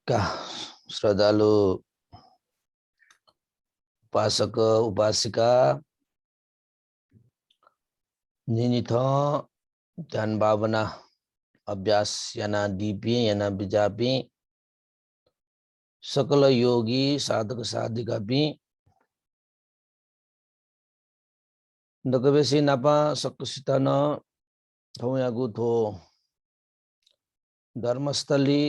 का श्रद्धालु उपासक उपासिका नियमित ध्यान भावना अभ्यास याना दीपी याना बिजापी सकल योगी साधक साधिका भी नकबेसी नापा सकसितन थौयागु थो धर्मस्थली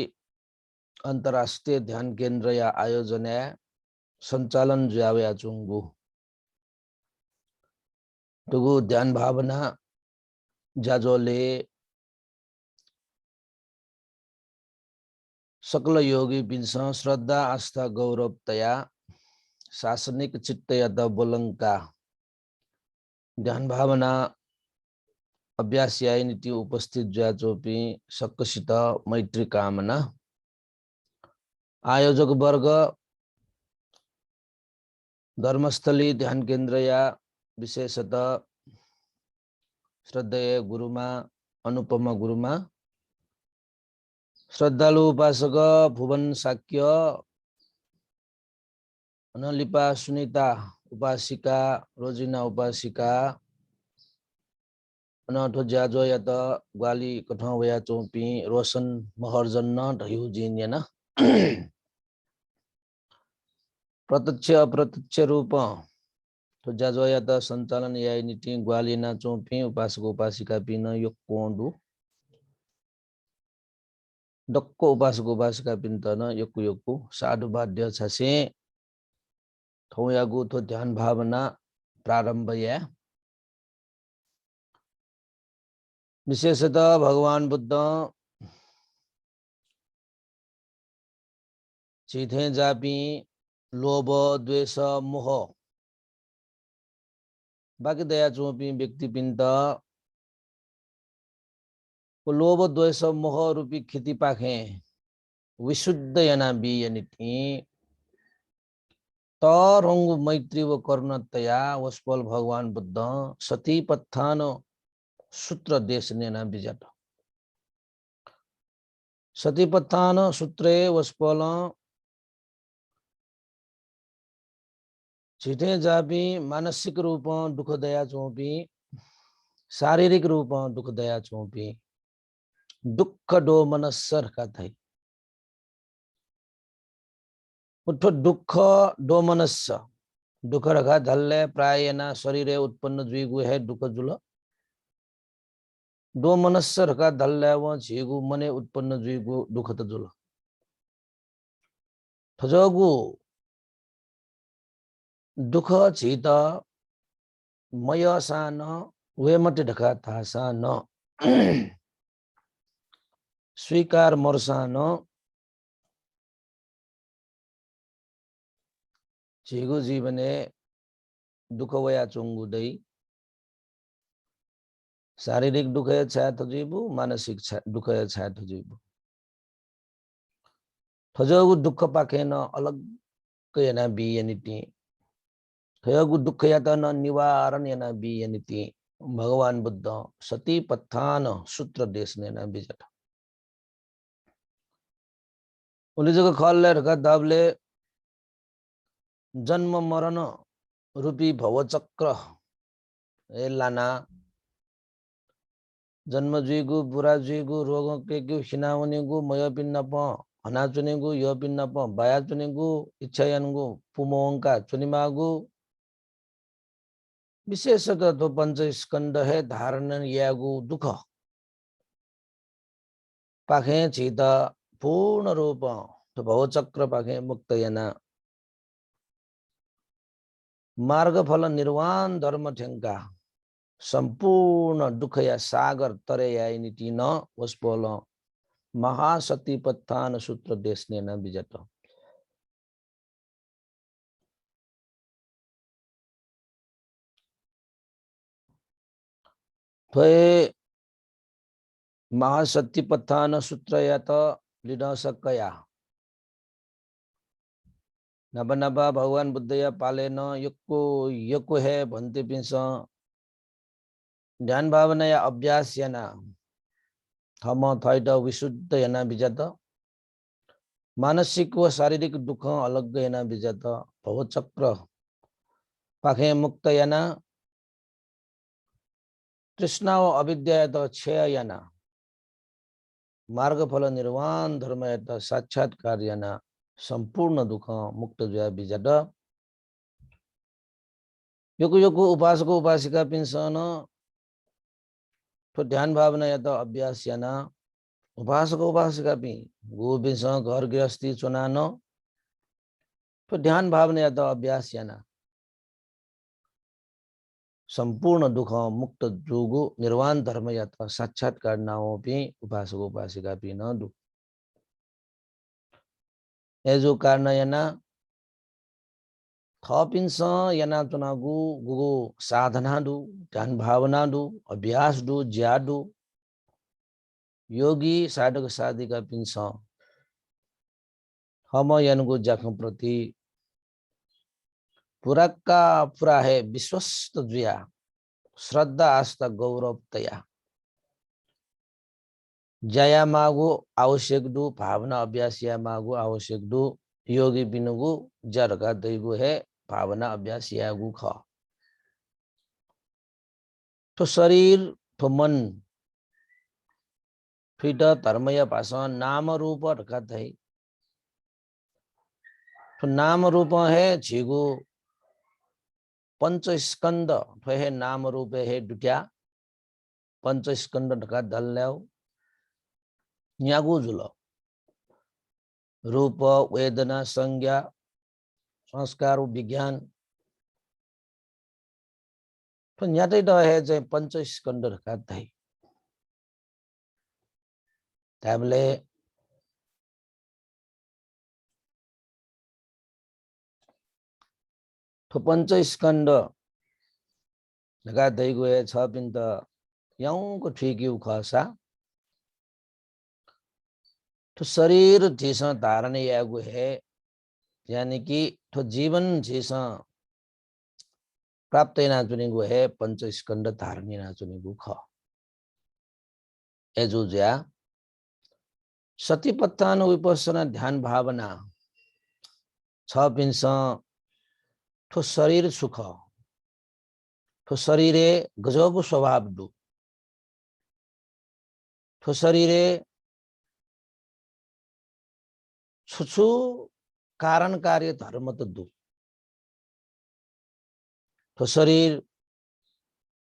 अंतरराष्ट्रीय ध्यान केंद्र या आयोजन संचालन जावया चुंगु तुगु ध्यान भावना जाजोले सकल योगी बिंस श्रद्धा आस्था गौरव तया शासनिक चित्तया द बोलंका ध्यान भावना अभ्यास या नीति उपस्थित जाचोपी सक्कसित मैत्री कामना आयोजक वर्ग धर्मस्थली ध्यान केंद्र या विशेषतः श्रद्धेय गुरुमा अनुपमा गुरुमा श्रद्धालु उपासक भुवन शाक्य अनलिपा सुनीता उपासिका रोजिना उपासिका अनठो जाजो या त ग्वाली कठौ या चोपी रोशन महर्जन ढयु जिन याना प्रत्यक्ष अप्रत्यक्ष रूप तो जाजो या त संचालन या नीति ग्वाली ना चोपी उपासक उपासिका पिन यो कोंडु डक्को उपासक उपासिका पिन तन योकु योकु साधु बाध्य छसे थौयागु तो ध्यान भावना प्रारंभ या विशेषतः भगवान बुद्ध चीथे जापी लोभ द्वेष मोह बाकी दया चोपी व्यक्ति पिंत लोभ द्वेष मोह रूपी खेती पाखे विशुद्ध याना बी यानी तरंग मैत्री व करुणतया वस्पल भगवान बुद्ध सतीपत्थान सूत्र देश नेना बिजट सतीपत्थान सूत्रे वस्पल छिटे जापी मानसिक रूप दुख दया चोपी शारीरिक रूप दुख दया चोपी दुख डो मनस्सर का थई उठो दुख डो मनस्स दुख रखा धल्ले प्राय ना शरीर उत्पन्न जुइगु है दुख जुल डो मनस्स रखा धल्ले व झिगु मने उत्पन्न जुइगु दुख त जुल थजगु दुख छित मय सान वे मटे ढका था सान स्वीकार मरसान झिगु जीवने दुख वया चुंगु दई शारीरिक दुख छाया थजीबु मानसिक दुख छाया थजीबु थजगु दुख पाखे न अलग कयना बी यानी थजगु दुख या त न निवारण याना बी यानी भगवान बुद्ध सती पत्थान सूत्र देश ने ना बिजट उन्हें जगह खल रखा दाबले जन्म मरण रूपी भवचक्र लाना जन्म जुइगु बुरा जुइगु रोग के गु खिनावनेगु मय पिन्नप हना चुनेगु यो पिन्नप बाया चुनेगु इच्छायनगु पुमोंका चुनिमागु विशेषतः तो पंच स्कंद है धारण यागु दुख पाखे छित पूर्ण रूप तो भवचक्र पाखे मुक्त याना मार्ग फल निर्वाण धर्म ठेंका संपूर्ण दुख या सागर तरे या नीति न वस्पोल महासती पत्थान सूत्र देश ने न बिजट तो महासती पत्थान सूत्र या तो लिडा सकया नबा नबा भगवान बुद्ध या पाले न यको है भन्ते पिंस ध्यान भावना या अभ्यास याना थम थैट विशुद्ध याना बिजत मानसिक व शारीरिक दुःख अलग याना विजत भवचक्र पाखे मुक्त याना तृष्णा व अविद्या क्षय याना मार्गफल निर्वाण धर्म साक्षात्कार याना संपूर्ण दुःख मुक्त जो विजत यो उपासक उपासिका पिंसन तो ध्यान भावना या तो अभ्यास याना उपासक उपासिका पि गो पिंस घर गृहस्थी चुनानो तो ध्यान भावना या तो अभ्यास याना संपूर्ण दुख मुक्त जोगो निर्वाण धर्म या तो साक्षात्कार नाओ पि उपासक उपासिका पि न दु एजो कारण याना थपिंस याना चुनागु गुगु साधना दु ध्यान भावना दु अभ्यास दु ज्या दु योगी साधक साधिका पिंस हम यानको जाखं प्रति पूरा का पूरा है विश्वस्त जुया श्रद्धा आस्था गौरव तया जया मागु आवश्यक दु भावना अभ्यास या मागु आवश्यक दु योगी बिनुगु जरगा दैगु है भावना अभ्यास या गु ख तो शरीर तो मन फिट धर्मय भाषा नाम रूप रखत है तो नाम रूप है झिगु पंच स्कंद तो है नाम रूप है दुटिया पंच स्कंद ढका दल ल्याओ न्यागु जुल रूप वेदना संज्ञा संस्कार विज्ञान तो न्यातै द है चाहिँ पंच स्कंद ढका धै ताबले तो पंच स्कंद ढका धै गए छ पिन त याउको ठीक यु खसा तो शरीर जैसा धारण यागु है यानी कि तो जीवन जैसा प्राप्त ना चुनेगु है पंच स्कंद धारण ना चुनेगु ख एजो ज्या सतिपत्तान विपස්සना ध्यान भावना छ पिंस तो शरीर सुख तो शरीरे गजब स्वभाव दु तो शरीरे छुछु कारण कार्य धर्म त दु तो शरीर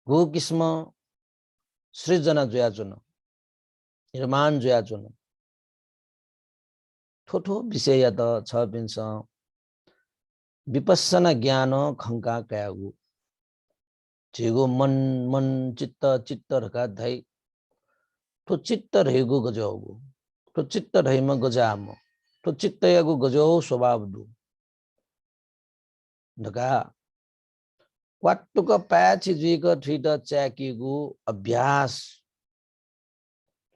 गु किस्म सृजना जोयाचुन निर्माण जोयाचुन ठोठो विषय त छ पिंस विपස්සना ज्ञान खंका कयागु झिगो मन मन चित्त चित्त रका धै तो चित्त रहेगु गजौगु तो चित्त रहेमा गजाम तो चित्त यागु गजौ स्वभाव दु ढका क्वाटुक प्याछि जुइक ठिट च्याकीगु अभ्यास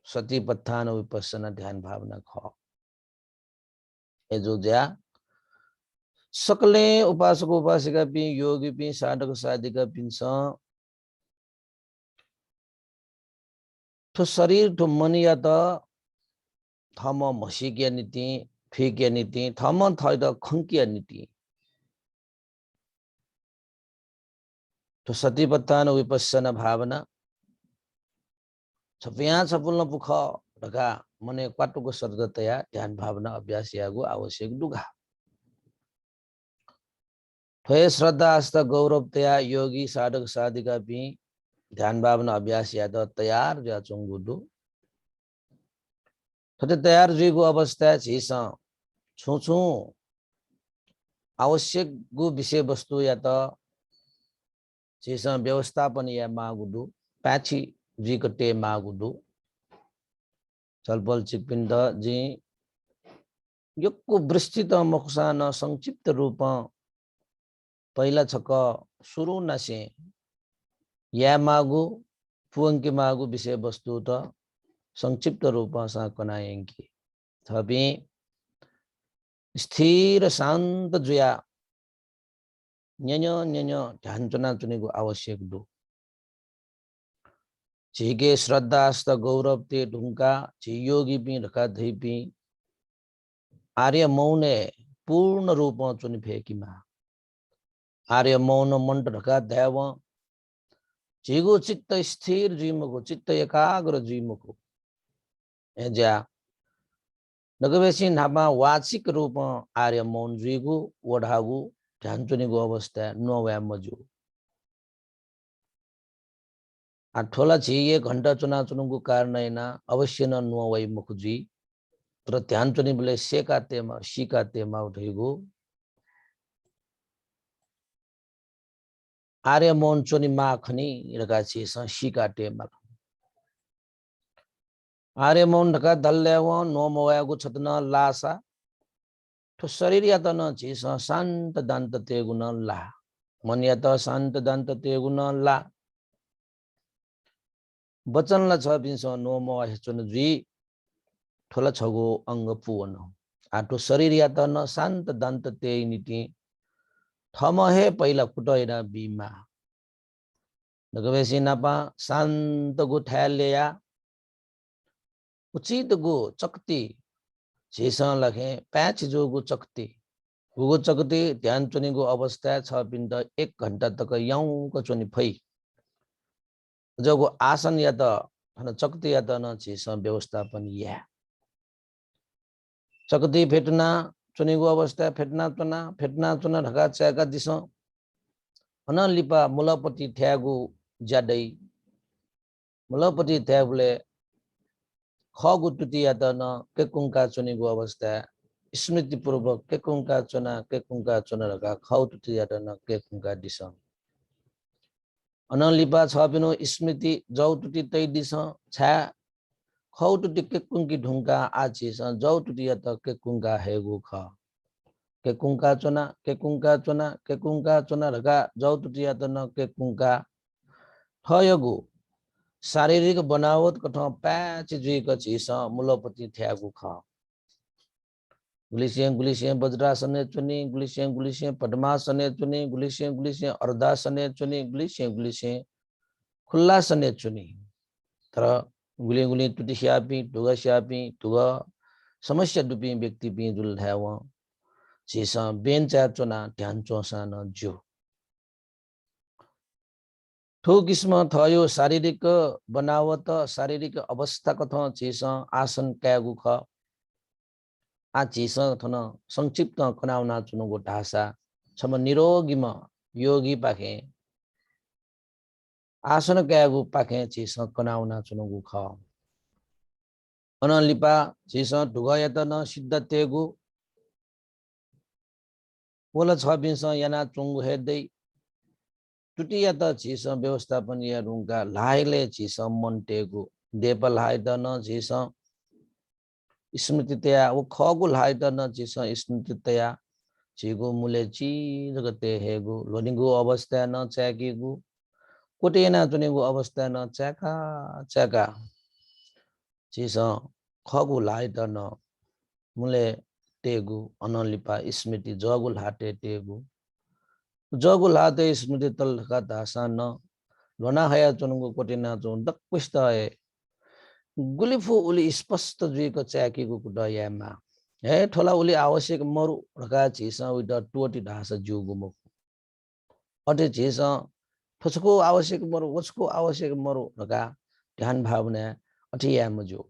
सतिपत्थान विपස්සना ध्यान भावना ख एजो ज्या सकले उपासक उपासिका पि योगी पि साधक साधिका पिन्छ तो शरीर तो मन या त थम मसिकिया नीति फिकिया नीति थम थैद खंकिया नीति तो सतिपत्थान विपස්සना भावना छपिया छपुल्न पुख ढका मने क्वाटुको सर्दतया ध्यान भावना अभ्यास यागु आवश्यक दुगा थोय श्रद्धा आस्था गौरव तया योगी साधक साधिका पि ध्यान भावना अभ्यास याद तयार जा चुंगुदु थते तयार जुइगु अवस्था छिस छुछु आवश्यक गु विषय वस्तु या त छिस व्यवस्थापन या मागुदु पाछि जिकटे मागुदु चलपल चिकपिन्द जी यक्को वृष्टित मखसान संक्षिप्त रूप पहिला छक सुरु नसे या मागु फुंकी मागु विषय वस्तु त संक्षिप्त रूप सा कनायंकी थपि स्थिर शान्त जुया न्यन्य न्यन्य ध्यान चुना चुनेको आवश्यक दु झिके श्रद्धा आस्था गौरव ते ढुंका झि योगी पि ढका धैपि आर्य मौने पूर्ण रूप चुनि फेकीमा आर्य मौन मंड ढका दैव झिगो चित्त स्थिर जीमको चित्त एकाग्र जीमको एजा नगवेसी नामा वाचिक रूप आर्य मौन जीगु वढागु ध्यान चुनिगु अवस्था नोव्या मजु ठोला छि 1 घंटा चुना चुनुगु कारण हैना अवश्य न नोवै मुखजी तर ध्यान चुनि बले सेकातेमा सिकातेमा उठेगु आर्य मौन चुनि माखनी रगा छि सिकातेमा आर्य मौन ढका दल्लेव नो मोयागु छतन लासा तो शरीर या त न छि शांत दान्त तेगु न ला मन या त शांत दान्त तेगु न ला वचन ला छ बिस नो मो हेचुन जी ठोला छगो अंग पुवन आटो शरीर या त न शांत दान्त ते निति थम हे पहिला कुटैना बीमा नगवेसी नापा शांत गु थ्यालेया उचित गु चक्ति झेसा लखे पैच जो गु चक्ति गुगु चक्ति ध्यान चुनि गु अवस्था छ पिण्ड 1 घंटा तक यौ को चुनि फै जगो आसन या त हन चक्ति या त न झेसा व्यवस्थापन या चक्ति फेटना चुनि गु अवस्था फेटना चुना ढका चका दिस हन लिपा मुलपति थ्यागु ज्यादै मुलपति थ्याबले खगु टुटी या त न केकुंका चुनि गु अवस्था स्मृति पूर्वक केकुंका चुना रका खौ टुटी या त न केकुंका दिस अनलिपा छ पिनो स्मृति जौ टुटी तै दिस छा खौ टुटी केकुंकी ढुंका आछि स जौ टुटी या त केकुंका हेगु ख केकुंका चुना रका जौ टुटी या त न केकुंका थयगु शारीरिक बनावट कठ प्याच जुइक छिस मुलपति थ्यागु ख गुलिसे वज्रासने चुनि गुलिसे पद्मासने चुनि गुलिसे अर्धासने चुनि गुलिसे खुल्लासने चुनि तर गुली टुटी स्यापी टुगा स्यापी टुगा समस्या डुपी व्यक्ति पि जुल धाव छिस बेन्चा चुना ध्यान चोसा न जो ठो किस्म थयो शारीरिक बनावट शारीरिक अवस्था कथ छिस आसन क्यागु ख आ छिस थन संक्षिप्त कनाउना चुनुगो ढासा छम निरोगीमा योगी पाखे आसन क्यागु पाखे छिस कनाउना चुनुगु ख अनलिपा छिस ढुगयत न सिद्ध तेगु पोल छ बिस याना चुंगु हेदै टुटिया त छिस व्यवस्थापन या रुंगा लाइले छिस मनटेगु देपल हाइ त न छिस स्मृति तया वो खगु लाइ त न छिस स्मृति तया छिगु मुले ची जगते हेगु लोनिगु अवस्था न च्याकिगु कोटेना चुनेगु अवस्था न च्याका छिस खगु लाइ त न मुले टेगु अनलिपा स्मृति जगु लाटे टेगु जगु लाते स्मृति तल का दासा न लोना हया चुनुगु कोटेना चुन दक्पिस्ताए गुलिफु उली स्पष्ट जुइको च्याकीको कुटयामा हे ठोला उली आवश्यक मरु ढका छिस उइट टोटी ढासा जुगु मुख अटे छिस ठोसको आवश्यक मरु वसको आवश्यक मरु ढका ध्यान भावना अठिया मजु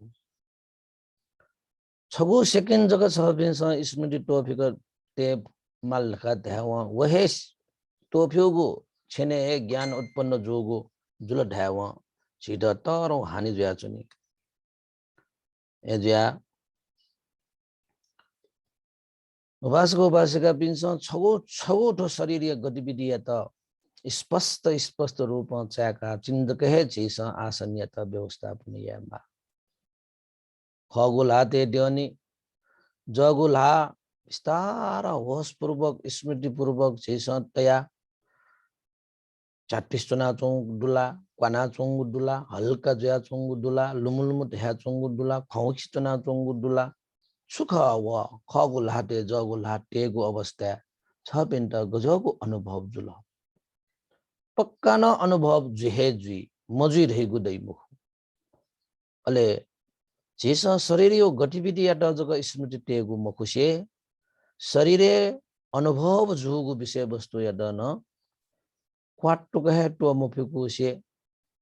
छगु सेकेन्ड जग छ बिस स्मृति टोफिक ते माल ढका ध्याव वहे टोफ्योगु छेने ज्ञान उत्पन्न जोगु जुल ढ्याव छिट तरो हानि जुया चुनि एज्या उपासको उपासिका पिन्छ छगो ठो शरीरीय गतिविधि या त स्पष्ट रूप च्याका चिन्तक हे छिस आसन या त व्यवस्थापन यामा खगु लाते ड्यनी जगु ला विस्तार होश पूर्वक स्मृति पूर्वक छिस तया चाटिस चुना चोंग दुला क्वाना चोंग दुला हल्का जुया चोंग दुला लुमुलुमु ध्या चोंग दुला खौखी चुना चोंग दुला सुख व खगु लाटे जगु लाटेगु अवस्था छ पिन्ट गजगु अनुभव जुल पक्का न अनुभव जुहे जुई मजुई रहेगु दैमुख अले जेस शरीर यो गतिविधि यात जग स्मृति तेगु मखुसे शरीरे अनुभव जुगु विषय वस्तु यादन क्वाट्टु कहे टो मफिकु से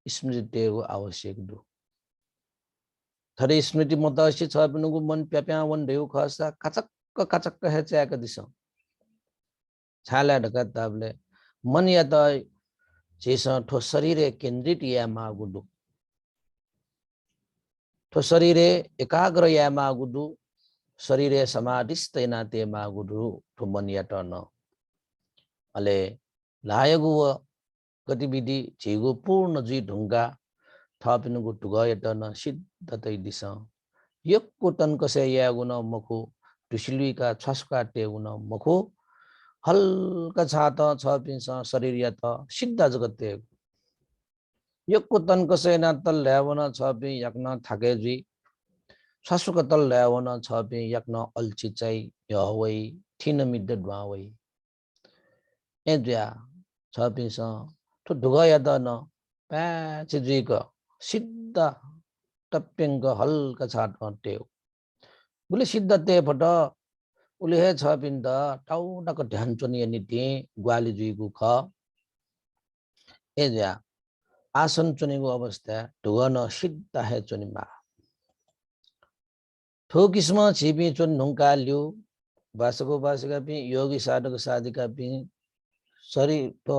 स्मृति तेगु आवश्यक दु थरे स्मृति मत से छ बिनुगु मन प्याप्या वन देउ खसा कचक्क हे च्याक दिस छाला ढका ताबले मन यात जेस ठो शरीरे केन्द्रित या मागुदु ठो शरीरे एकाग्र या मागुदु शरीरे समाधिस्थ नाते मागुदु ठो मन यात न अले लायगु गतिविधि झिगु पूर्ण जी ढुंगा थपिनुगु टुगा यात न सिद्ध तै दिस यक्को तन कसे यागु न मखु टुसिलुका छसका टेगु न मखु हल्का छात छ पिन्छ शरीर यात सिद्ध जगते यक्को तन कसे न तल ल्यावन छ पि यक्न थाके जी छसुक तल ल्यावन छ पि यक्न अल्छि चै यवै थिन मिद्द द्वावै एद्या छ पिन्छ तो ढुगा यात न प्याच जीक सिद्ध टप्पेंग हल्का छाट टेउ बुले सिद्ध ते फट उले हे छ पिन्द टाउडक ध्यान चोनी नीति ग्वाली जुइगु ख एज्या आसन चुनेगु अवस्था ढुगन सिद्ध हे चुनिमा थो किस्म छिपी चुन ढुंका ल्यु बासको बासका पि योगी साधक साधिका पि शरीर तो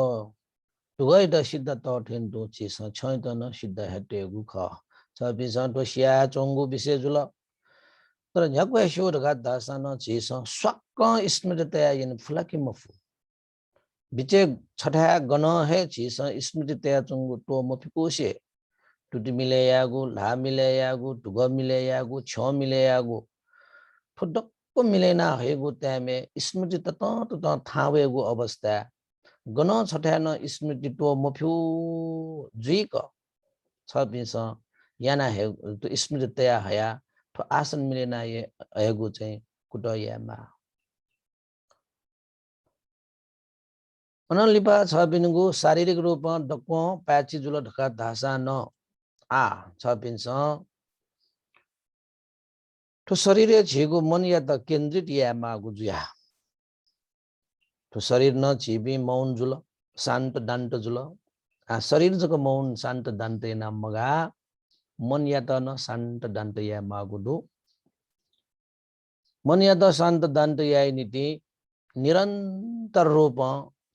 ढुगै द सिद्ध त ठेन दो चिस छै त न सिद्ध हेटेगु ख छ पिस तो सिया चोंगु विषय जुल तर झक्वे शोध गा दासन चिस स्वक्क स्मृतया यन फुलकि मफु बिचे छठा गण है चिस स्मृतया चोंगु तो मफिकोसे टुटी मिले यागु ला मिले यागु टुग मिले यागु छ मिले यागु ठुडक्क मिलेना हेगु त्यामे स्मृति तत थावेगु अवस्था गण छठा न स्मृति तो मफ्यु जुइक छ पिस याना हे तो स्मृतया हया तो आसन मिलेना ये हेगु चाहिँ कुटयामा अनलिपा छ बिनुगु शारीरिक रूपमा डक्को प्याची जुल ढका धासा न आ छ पिन्छ तो शरीर झिगु मन या त केन्द्रित या मागु जुया तो शरीर न छिबी मौन जुल शान्त दान्त जुल आ शरीर जको मौन शान्त दान्त नाम मगा मन या त न शान्त दान्त या मागु दु मन या त शान्त दान्त या नीति निरन्तर रूप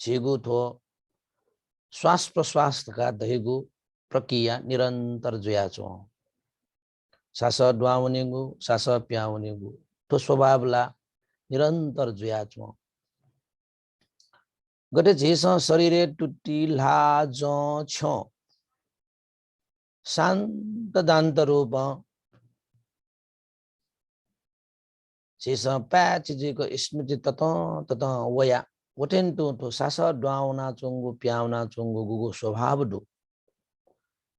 झिगु थो श्वास प्रश्वास का दहिगु प्रक्रिया निरन्तर जुया छौ सास द्वावनेगु सास प्यावनेगु तो स्वभावला निरन्तर जुया छौ गटे झेस शरीरे टुटी ला ज छ शान्त दान्त रूप झेस प्याच जेको स्मृति तत वया वटेन तो सास द्वावना चोंगु प्यावना चोंगु गुगु स्वभाव दु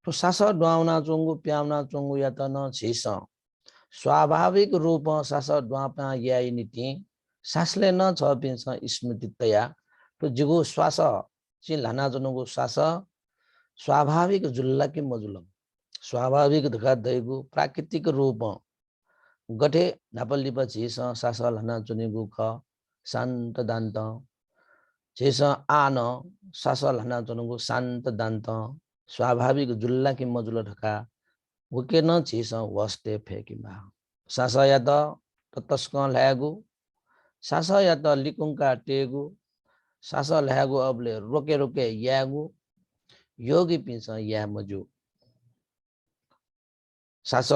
तो सास द्वावना चोंगु प्यावना चोंगु या त न झेस स्वाभाविक रूप सास द्वापा या नीति सासले न छ पिन्छ स्मृति तया तो जिगु श्वास चि लाना जनुगु श्वास स्वाभाविक जुल्ला कि मजुलम स्वाभाविक धका दैगु प्राकृतिक रूप गठे नापलिप झेस सास लाना चुनेगु ख शान्त दान्त झेस आन सास लाना चुनेगु शान्त दान्त स्वाभाविक जुल्ला कि मजुल ढका उके न झेस वस्ते फेकिमा सास या त तस्क ल्यागु सास या त लिकुंका टेगु सास ल्यागु अबले रोके रोके यागु योगी पिन्छ या मजु सास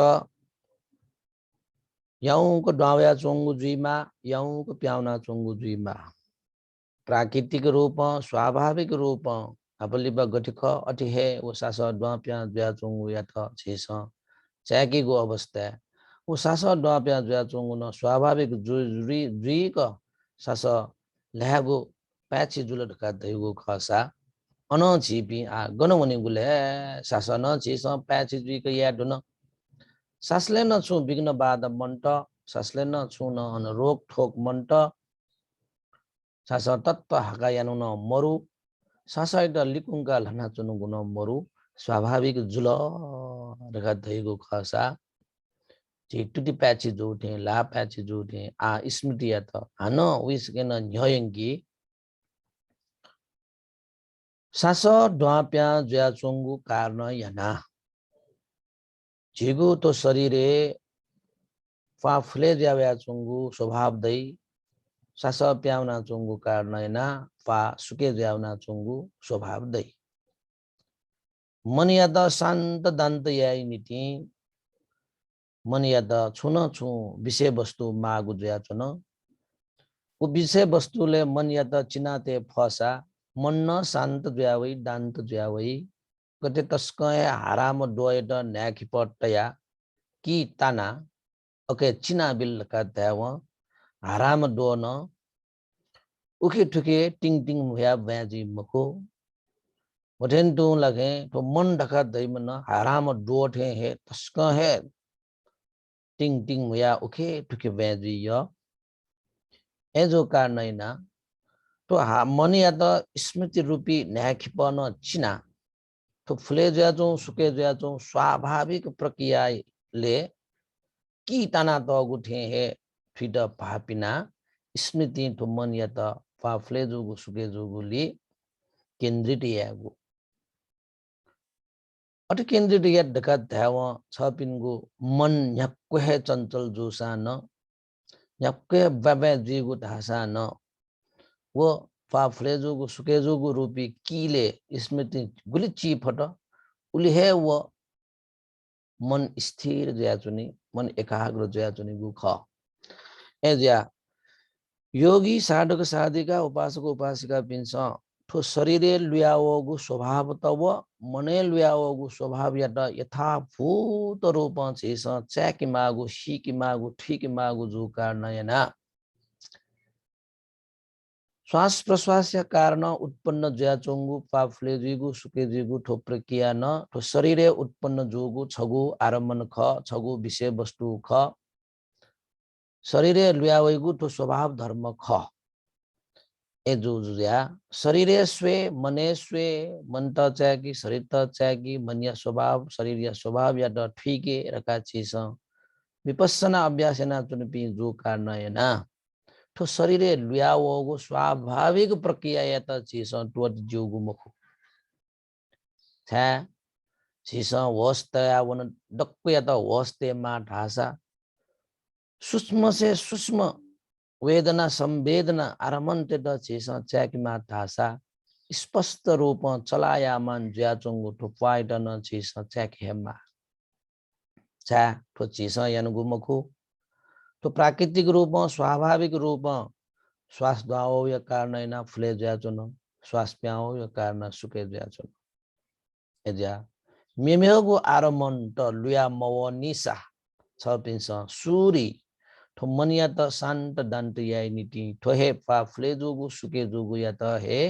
याउको डाव्या चोंगु जुइमा याउको प्याउना चोंगु जुइमा प्राकृतिक रूप स्वाभाविक रूप अपलिब गठिख अटिहे ओ सास द्वाप्या ज्या चोंगु या त झेस च्याकीगु अवस्था ओ सास द्वाप्या ज्या चोंगु न स्वाभाविक जुइक सास ल्यागु प्याची जुल ढका दैगु खसा अन छिपी आ गनवने गुले सास न झेस प्याची जुइक या दुन सासले न छु विघ्न बाध मन्ट सासले न छु न अन रोग ठोक मन्ट सास तत्व हाका यानु न मरु सासाइट लिकुंका लना चुनु गुन मरु स्वाभाविक जुल ढका दैगु खसा 지 뚜디 패치 조테 라 패치 조테 아 스미티야터 아노 위스게나 녀연기 사서 द्वाप्या ज्याचोंगु कारण याना जिगु तो शरीरे फाफले ज्याचोंगु स्वभाव दई सास प्याउना चोंगु कारण याना फा सुके ज्याउना चोंगु स्वभाव दई मन यादा शांत दांत याई नीति मन यादा छुन छु विषय वस्तु मागु ज्याचन उ विषय वस्तुले मन यादा चिनाते फसा मन न शांत ज्यावई दांत ज्यावई कते तस्कय हाराम डोयड न्याखिपटया की ताना ओके चिना बिल का देव हाराम डोन उखे ठुके टिंग टिंग मुया बैजी मको मठेन टू लगे तो मन ढका दई मन हाराम डोठे है तस्क है टिंग टिंग मुया उखे ठुके बैजी यो ए जो कारण ना तो मन या तो स्मृति रूपी न्याखिपन चिना तो फुले ज्याचो सुके ज्याचो स्वाभाविक प्रक्रिया ले की ताना तो गुठे है फिट भापिना स्मृति तो मन या तो फाफले जोगु सुके जोगु ली केंद्रित यागु अट केंद्रित या ढका ध्याव छपिनगु मन न्याक्को है चंचल जोसा न न्याक्को बाबे जीगु धासा न वो फाफले जोगु सुके जोगु रूपी कीले स्मृति गुली ची फट उली है वो मन स्थिर ज्याचुनी मन एकाग्र ज्याचुनी गु ख ए ज्या योगी साधक साधिका उपासक उपासिका पिन्छ ठो शरीरे लुयाओगु स्वभाव तव मने लुयाओगु स्वभाव यात यथाभूत रूप छेस च्याकी मागु सीकी मागु ठीक मागु जो कारण याना श्वास प्रश्वास या कारण उत्पन्न ज्याचोंगु पाफले जिगु सुके जिगु ठो प्रक्रिया न ठो शरीरे उत्पन्न जोगु छगु आरम्भन ख छगु विषय वस्तु ख शरीरे लुयावैगु ठो स्वभाव धर्म ख ए जो जुया शरीरे स्वे मने स्वे मन त चाकी शरीर त चाकी मन या स्वभाव शरीर या स्वभाव या द ठीके रका चीज विपස්සना अभ्यास ना चुनपी जो कारण ना तो शरीरे लुयाओगु स्वाभाविक प्रक्रिया या त चीज टुवर्ड जोगु मुखु था चीज वस्तया वन डक्को या त वस्ते मा ढासा सूक्ष्म से सूक्ष्म वेदना संवेदना आरमन्ते द चीज च्याकी मा ढासा स्पष्ट रूप चलायामान ज्याचोंगु ठुपाइडन चीज च्याकी हेमा चा ठो चीज यानुगु मुखु तो प्राकृतिक रूप स्वाभाविक रूप श्वास द्वाओ या कारण ना फुले ज्याचो न श्वास प्याओ या कारण सुके ज्याचो एजा मेमेगु आरमन त लुया मव निसा छपिन्छ सुरी ठो मनिया त शान्त दान्त याइ नीति ठो हे पा फुले जोगु सुके जोगु या त हे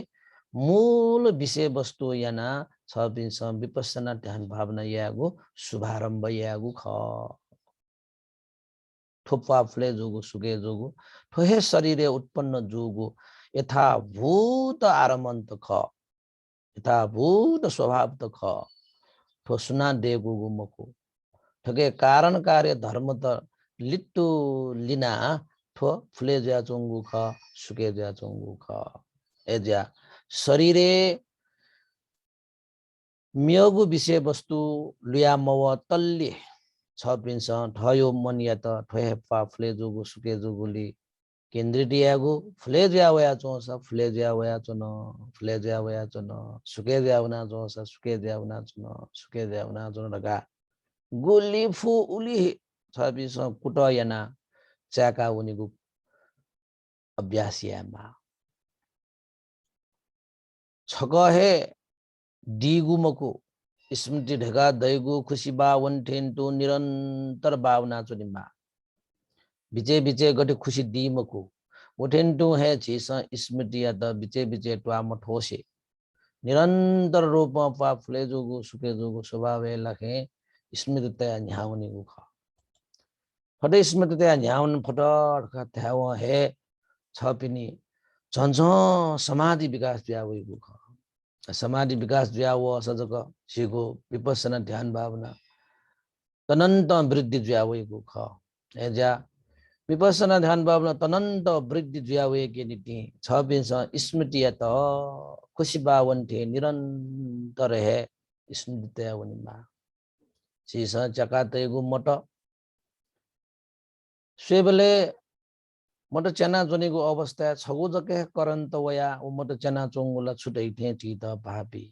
मूल विषय वस्तु याना छपिन्छ विपස්සना ध्यान भावना यागु शुभारम्भ यागु ख ठोपा फले जोगु सुके जोगु ठोहे शरीरे उत्पन्न जोगु यथाभूत आरमन्त ख यथाभूत स्वभाव त ख ठो सुना देगु गुमको ठगे कारण कार्य धर्म त लिट्टु लिना ठो फुले ज्या चोंगु ख सुके ज्या चोंगु ख एज्या शरीरे मियगु विषय वस्तु लुया मव तल्ले छपिन्छ ठयो मन या त ठोहे पा फुले जोगु सुके जोगुली केन्द्रित यागु फुले ज्या वया चोस फुले ज्या वया चोन फुले ज्या वया चोन सुके ज्या वना चोस सुके ज्या वना चोन सुके ज्या वना चोन लगा गुली फु उली छपिन्छ कुट याना च्याका उनीगु अभ्यास यामा छगहे दिगु मको स्मृति ढगा दैगु खुशी बावन ठेन्टो निरन्तर भावना चुनिमा बिचे बिचे गटे खुशी दिमको उठेन्टो है चीज स्मृति या त बिचे बिचे टवा मठोसे निरन्तर रूप पा फुले जोगु सुके जोगु स्वभाव लखे स्मृति तया न्याउनी गुख फटे स्मृति तया न्याउन फटड का थाव है छपिनी झन्झ समाधि विकास द्यावै गुख समाधि विकास द्याव सजक सिगो विपස්සना ध्यान भावना तनंत वृद्धि ज्यावे को ख एजा विपස්සना ध्यान भावना तनंत वृद्धि ज्यावे के नीति छबिस स्मृति त खुशी बावन थे निरंतर है स्मृति वनिमा शीस चकाते गु मट स्वेबले मट चना जोनेको अवस्था छगो जके करन्त वया उमट चना चोंगुला छुटै थे चित भापी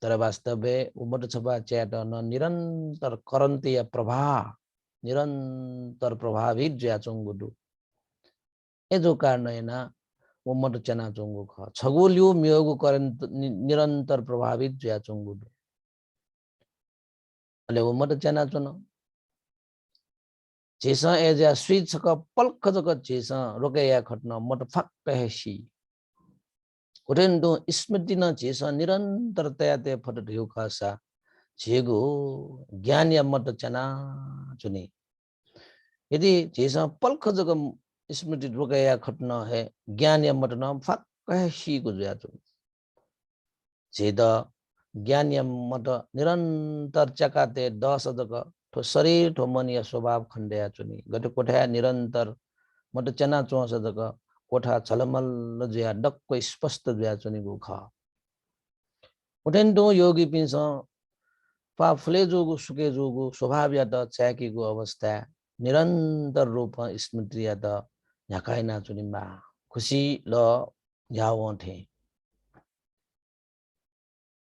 तर वास्तव उमट छपा च्याट न निरंतर करन्तीय प्रवाह निरंतर प्रभावित ज्या चोंगुडु ए जो कारण है ना उमट चना चोंगु ख छगो लियो मियोगु करन्त निरंतर प्रभावित ज्या चोंगुडु अले उमट चना चोन जेसा एजा स्विच का पलक जगत जेसा रोकया खटना मट फक कहसी उठेंदो स्मृति न जेसा निरंतर तयाते फट ढिउ खासा जेगो ज्ञान या मट चना चुने यदि जेसा पलक जगत स्मृति रोकया खटना है ज्ञान या मट न फक कहसी को जातो जेदा ज्ञान या मट निरंतर चकाते 10 जगत तो शरीर तो मन या स्वभाव खंडया चुनी गट कोठा निरंतर मट चना चोस जग कोठा छलमल ज्या डक्को स्पष्ट ज्या चुनी गुख उठेंदो योगी पिंस पा फुले जोगु सुके जोगु स्वभाव या त चाकी गु अवस्था निरंतर रूप स्मृति या त झकाइना चुनी मा खुशी ल जाओ थे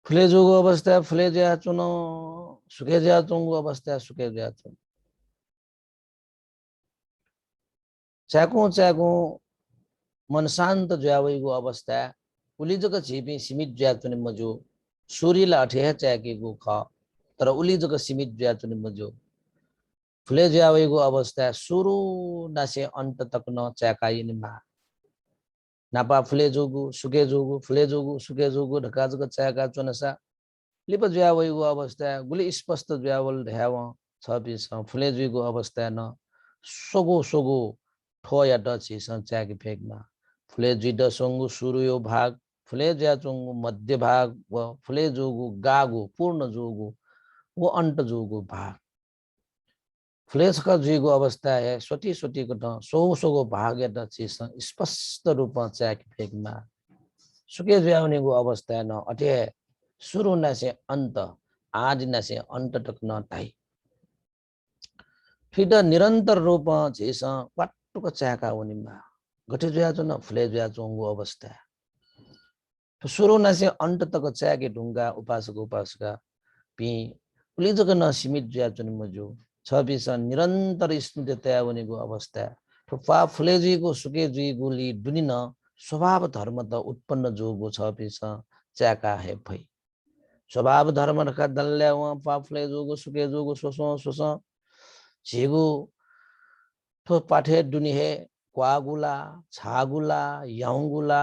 फुले जोगु अवस्था फुले ज्या चुनो सुके ज्या चोंगु अवस्था सुके ज्या चुन चाको मन शांत ज्यावैगु अवस्था उली जग छिपी सीमित ज्या चुने मजो सूर्य ला अठे चाके गु ख तर उली जग सीमित ज्या चुने मजो फुले ज्यावैगु अवस्था सुरु नासे अंत तक न चाकाइनि मा नापा फुले जोगु सुके जोगु ढका जग चाका चुनसा लिप ज्यावैगु अवस्था गुली स्पष्ट ज्यावल ढ्याव छपिस फुले जुगु अवस्था न सोगो ठो या ड छिस चाकी फेकमा फुले जुड सोंगु सुरु यो भाग फुले ज्या चोंगु मध्य भाग व फुले जोगु गागु पूर्ण जोगु वो अंत जोगु भाग फुले छका जुगु अवस्था है सोटी को त सोगो भाग या ड छिस स्पष्ट रूप चाकी फेकमा सुके ज्याउनेगु अवस्था न अटे शुरू न से अंत आज न से अंत तक न ताई फिर निरंतर रूप जेस वाटुक चाका उनिमा गठे जुया न फुले जुया चोंगु अवस्था तो शुरू न से अंत तक चाके ढुंगा उपासका पी उली जग न सीमित जुया चुन मजो छबिस निरंतर स्मृति तया उनेगु अवस्था तो पा फुले जुइगु सुके जुइगु ली दुनिन स्वभाव धर्म त उत्पन्न जोगु छबिस चाका है भई स्वभाव धर्म रखा दल्ले वहाँ पाफले जोगो सुके जोगो सोसो झिगु तो पाठे दुनि है क्वागुला छागुला याउगुला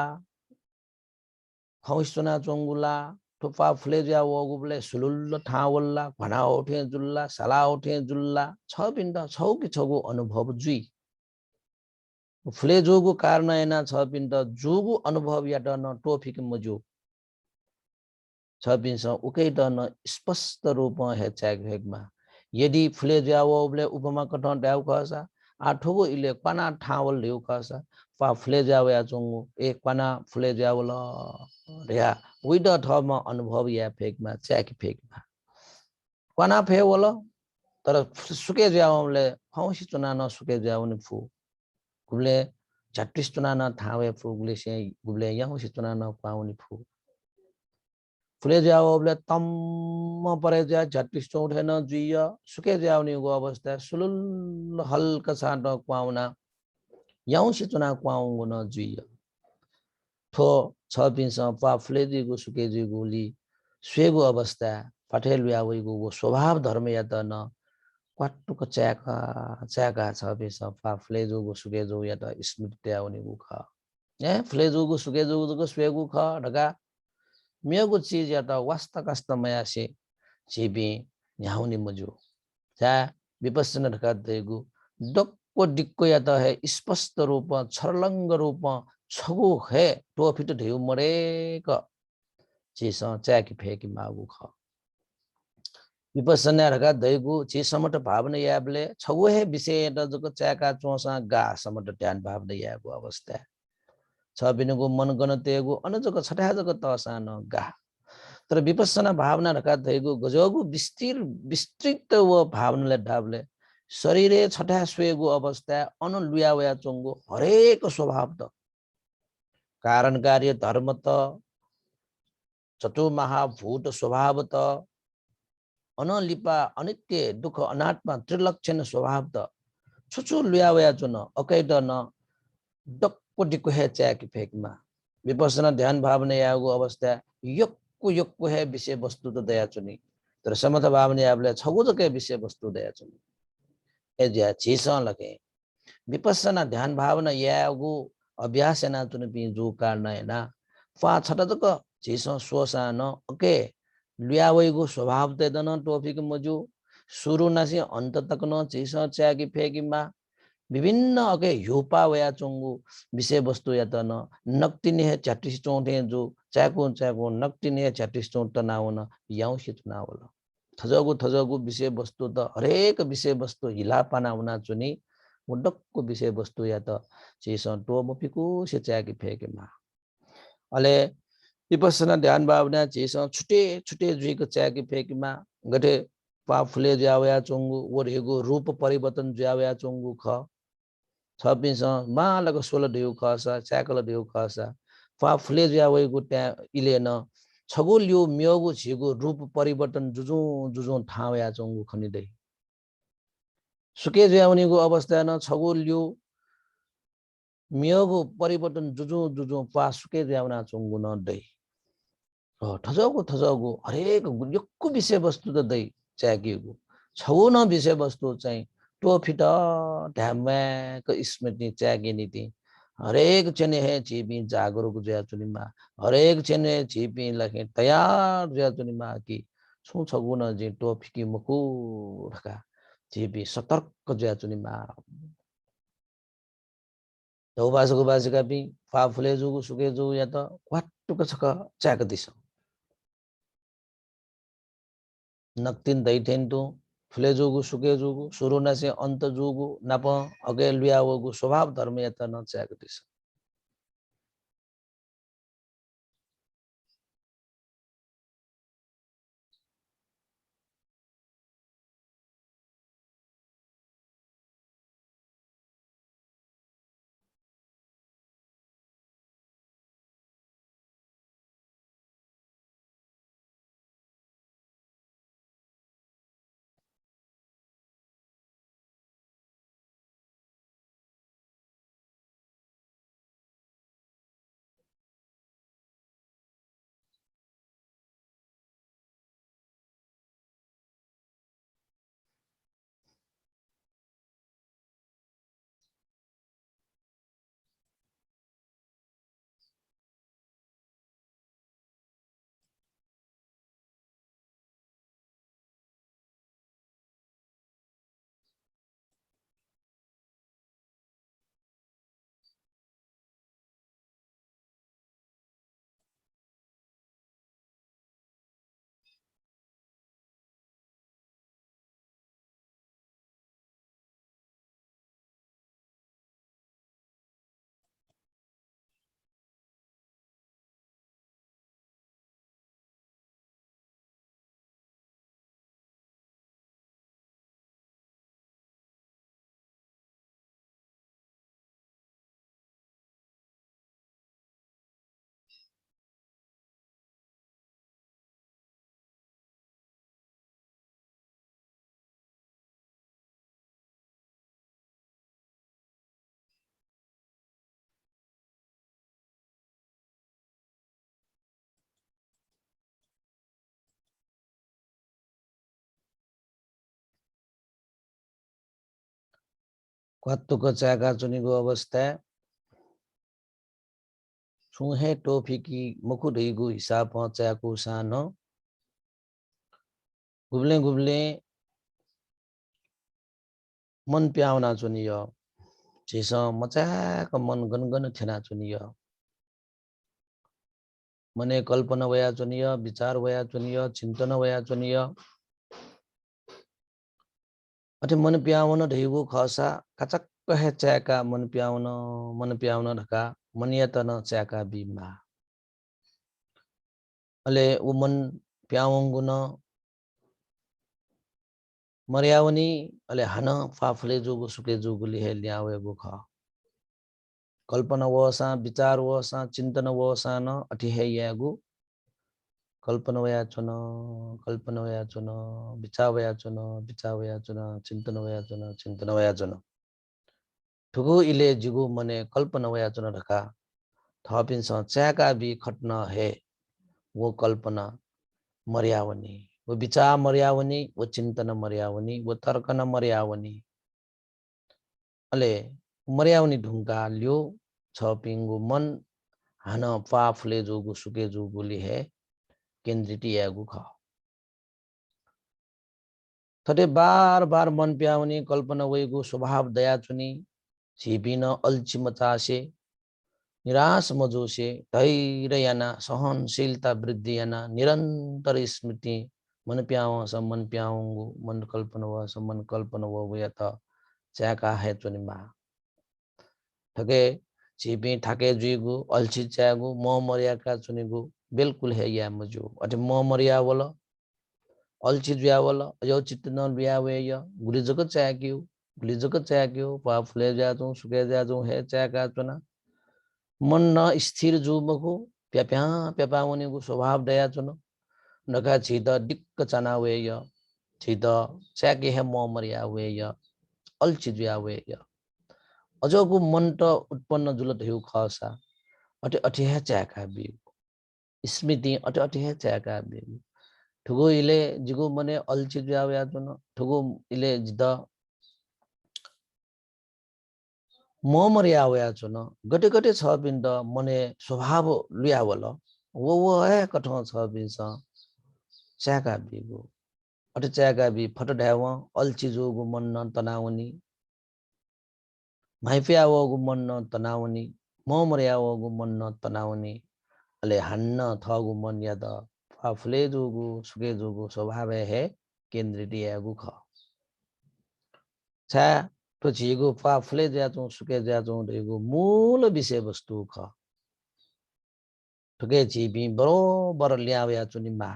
खौसना चोंगुला तो पाफले जा वगुबले सुलुल्ल ठावल्ला घना उठे जुल्ला सला उठे जुल्ला छ पिण्ड छौ कि छगु अनुभव जुई फुले जोगु कारण एना छ पिण्ड जोगु अनुभव या न टोफिक मजो छबिस उकै न स्पष्ट रूप है चाक भेगमा यदि फुले जावले उपमा कठ ड्याउ खसा आठोगो इले पाना ठावल ल्यौ खसा पा फुले जाव या चोंगु एक पाना फुले जावल या विड ठमा अनुभव या फेकमा चाक फेकमा पाना फेवल तर सुके जावले फौसी चुना न सुके जावने फु गुले झट्टिस चुना न थावे फु गुले से गुले यौसी चुना न पाउनी फु फुले जावले तम परे जा झट्टिस चौठे न जुइय सुके जावने गो अवस्था सुलुल हल्का साट क्वाउना यौसी चुना क्वाउ न जुइय थो छपिस पा फुले दिगु सुके दिगु ली स्वेगु अवस्था पठेल व्यावैगु गो स्वभाव धर्म या त न क्वाटुक चाका छपिस पा फुले जोगु सुके जो या त स्मृति आउने गु ख ए फुले जोगु सुके जोगु स्वेगु ख ढका मेगु चीज या त वास्ता कस्त मया से छिबी न्याउनी मजु जा विपස්සना ढका देगु डक्को डिक्को या त है स्पष्ट रूप छरलंग रूप छगु है तो फिट ढेउ मरे क चीज चाकी फेकी मागु ख विपස්සना रका दैगु छि समट भावना याबले छगु हे विषय र जको चाका चोसा गा समट ध्यान भावना यागु अवस्था छ बिनुगु मन गण तेगु अनजको छठा जको तसान गा तर विपස්සना भावना रका दैगु गजगु विस्तृत व भावनाले ढाबले शरीरे छठा स्वेगु अवस्था अनुलुया वया चोंगु हरेक स्वभाव त कारण कार्य धर्म त चतु महाभूत स्वभाव त अनलिपा अनित्य दुख अनात्मा त्रिलक्षण स्वभाव त छुछु लुयावया चुन अकैट न डक्को डिको है चैक फेकमा विपස්සना ध्यान भावना यागु अवस्था यक्कु है विषय वस्तु त दया चुनी तर समथ भावना याबले छगु जके विषय वस्तु दया चुनी ए ज्या चीसा लगे विपස්සना ध्यान भावना यागु अभ्यास ना चुन पि जु कारण ना फा छटा जक चीसा सोसा न ओके लुयावैगु स्वभाव ते दन टॉपिक मजु शुरू नसी अंत तक न चीसा चागी फेकिमा विभिन्न अके युपा वया चोंगु विषय वस्तु या त न नक्तिने है छत्तीस चौथे जो चाको नक्तिने छत्तीस चौथ नाउन याउ सित नावल थजगु विषय वस्तु त हरेक विषय वस्तु हिला पाना हुना चुनी मुडक्को विषय वस्तु या त चीसा टो मपिकु से चागी फेकिमा अले विपස්සना ध्यान भावना चीसा छुटे जुइको चाकी फेकिमा गठे पा फुले ज्यावया चोंगु वरेगु रूप परिवर्तन ज्यावया चोंगु ख छपिस मालक 16 ढेउ खसा चाकल ढेउ खसा पा फुले ज्यावैगु त्या इलेन छगु लिउ म्योगु छिगु रूप परिवर्तन जुजु ठावया चोंगु खनिदै सुके ज्याउनीगु अवस्था न छगु लिउ म्योगु परिवर्तन जुजु पा सुके ज्याउना चोंगु न दै थजगु हरेक यक्कु विषय वस्तु त दै चागेगु छौ न विषय वस्तु चाहिँ टोफिट ढ्याम्याको स्मृति चागे नीति हरेक चने है छिपी जागरुक ज्या चुनिमा हरेक चने छिपी लखे तयार ज्या चुनिमा कि छु छगु न जे टोफिकी मुकु रका छिपी सतर्क ज्या चुनिमा दौबासको बासका पि फाफुले जुगु सुके जुगु या त क्वाटुक छक चाक दिस नक्तिन दैथेन्टु फुले जुगु सुके जुगु सुरु नसे अंत जुगु नप अगे लुयावगु स्वभाव धर्म यत न चाक दिस क्वाटुक चाका चुनिगु अवस्था छुहे टोफिकी मुखु ढैगु हिसाब चाकु सान गुब्ले मन प्याउना चुनियो छिस मचाक मन गनगन थेना चुनियो मने कल्पना वया चुनियो विचार वया चुनियो चिन्तन वया चुनियो अटे मन प्याउन ढेगु खसा कचक्क है च्याका मन प्याउन ढका मनियतन च्याका बिमा अले वो मन प्याउंगुन मर्यावनी अले हन फाफले जोगु सुके जोगुली है ल्यावेगु ख कल्पना वसा विचार वसा चिंतन वसा न अठी है यागु कल्पना वयाचन विचार वयाचन चिंतन वयाचन ठुगु इले जिगु मने कल्पना वयाचन ढका थपिन च्याका भी खट्न है वो कल्पना मर्यावनी वो विचार मर्यावनी वो चिंतन मर्यावनी वो तर्कन मर्यावनी अले मर्यावनी ढुंगा लियो छपिंगु मन हन पाफले जोगु सुके जोगुली है केन्द्रित यागु ख थटे बार बार मन प्यावनी कल्पना वैगु स्वभाव दया चुनी छिपिन अल्छी मचासे निराश मजोसे धैर्य याना सहनशीलता वृद्धि याना निरंतर स्मृति मन प्याऊंगु मन कल्पना वो या तो च्याका है चुनिमा ठगे छिपी ठाके जुइगु अल्छी च्यागु म मरिया का चुनिगु बिल्कुल है या मजो अटे म मरिया वाला अल्छी जुया वाला यो चित्त न बिया वे या गुली जगत च्याक्यू पाफले जातु सुके जातु है च्याका चुना मन न स्थिर जुमको प्याप्या प्यापाउनेको स्वभाव दया चुन नका छिद डिक्क चना वेय छिद च्याके है म मरिया वेय अल्छि जुया वेय अजको मन त उत्पन्न जुलत हिउ खसा अटे अटे है च्याका बि स्मृति अटे अटे है च्याका बि ठुगो इले जिगो मने अल्छि जुया वेय चुन ठुगो इले जिद मरिया वया चुन गटे गटे छ बिन्द मने स्वभाव लुयावल वो है कठो छ बिन्स च्याका बिगु अटे च्याका बि फट ढ्याव अल्छि जोगु मन न तनावनी माइफिया वगु मन न तनावनी मरिया वगु मन न तनावनी अले हन्न थगु मन या द फाफले जोगु सुके जोगु स्वभाव है केन्द्रित यागु ख छा तो झिगु फाफले जाचो सुके जाचो देगु मूल विषय वस्तु ख ठुके झिबी बरोबर ल्यावया चुनिमा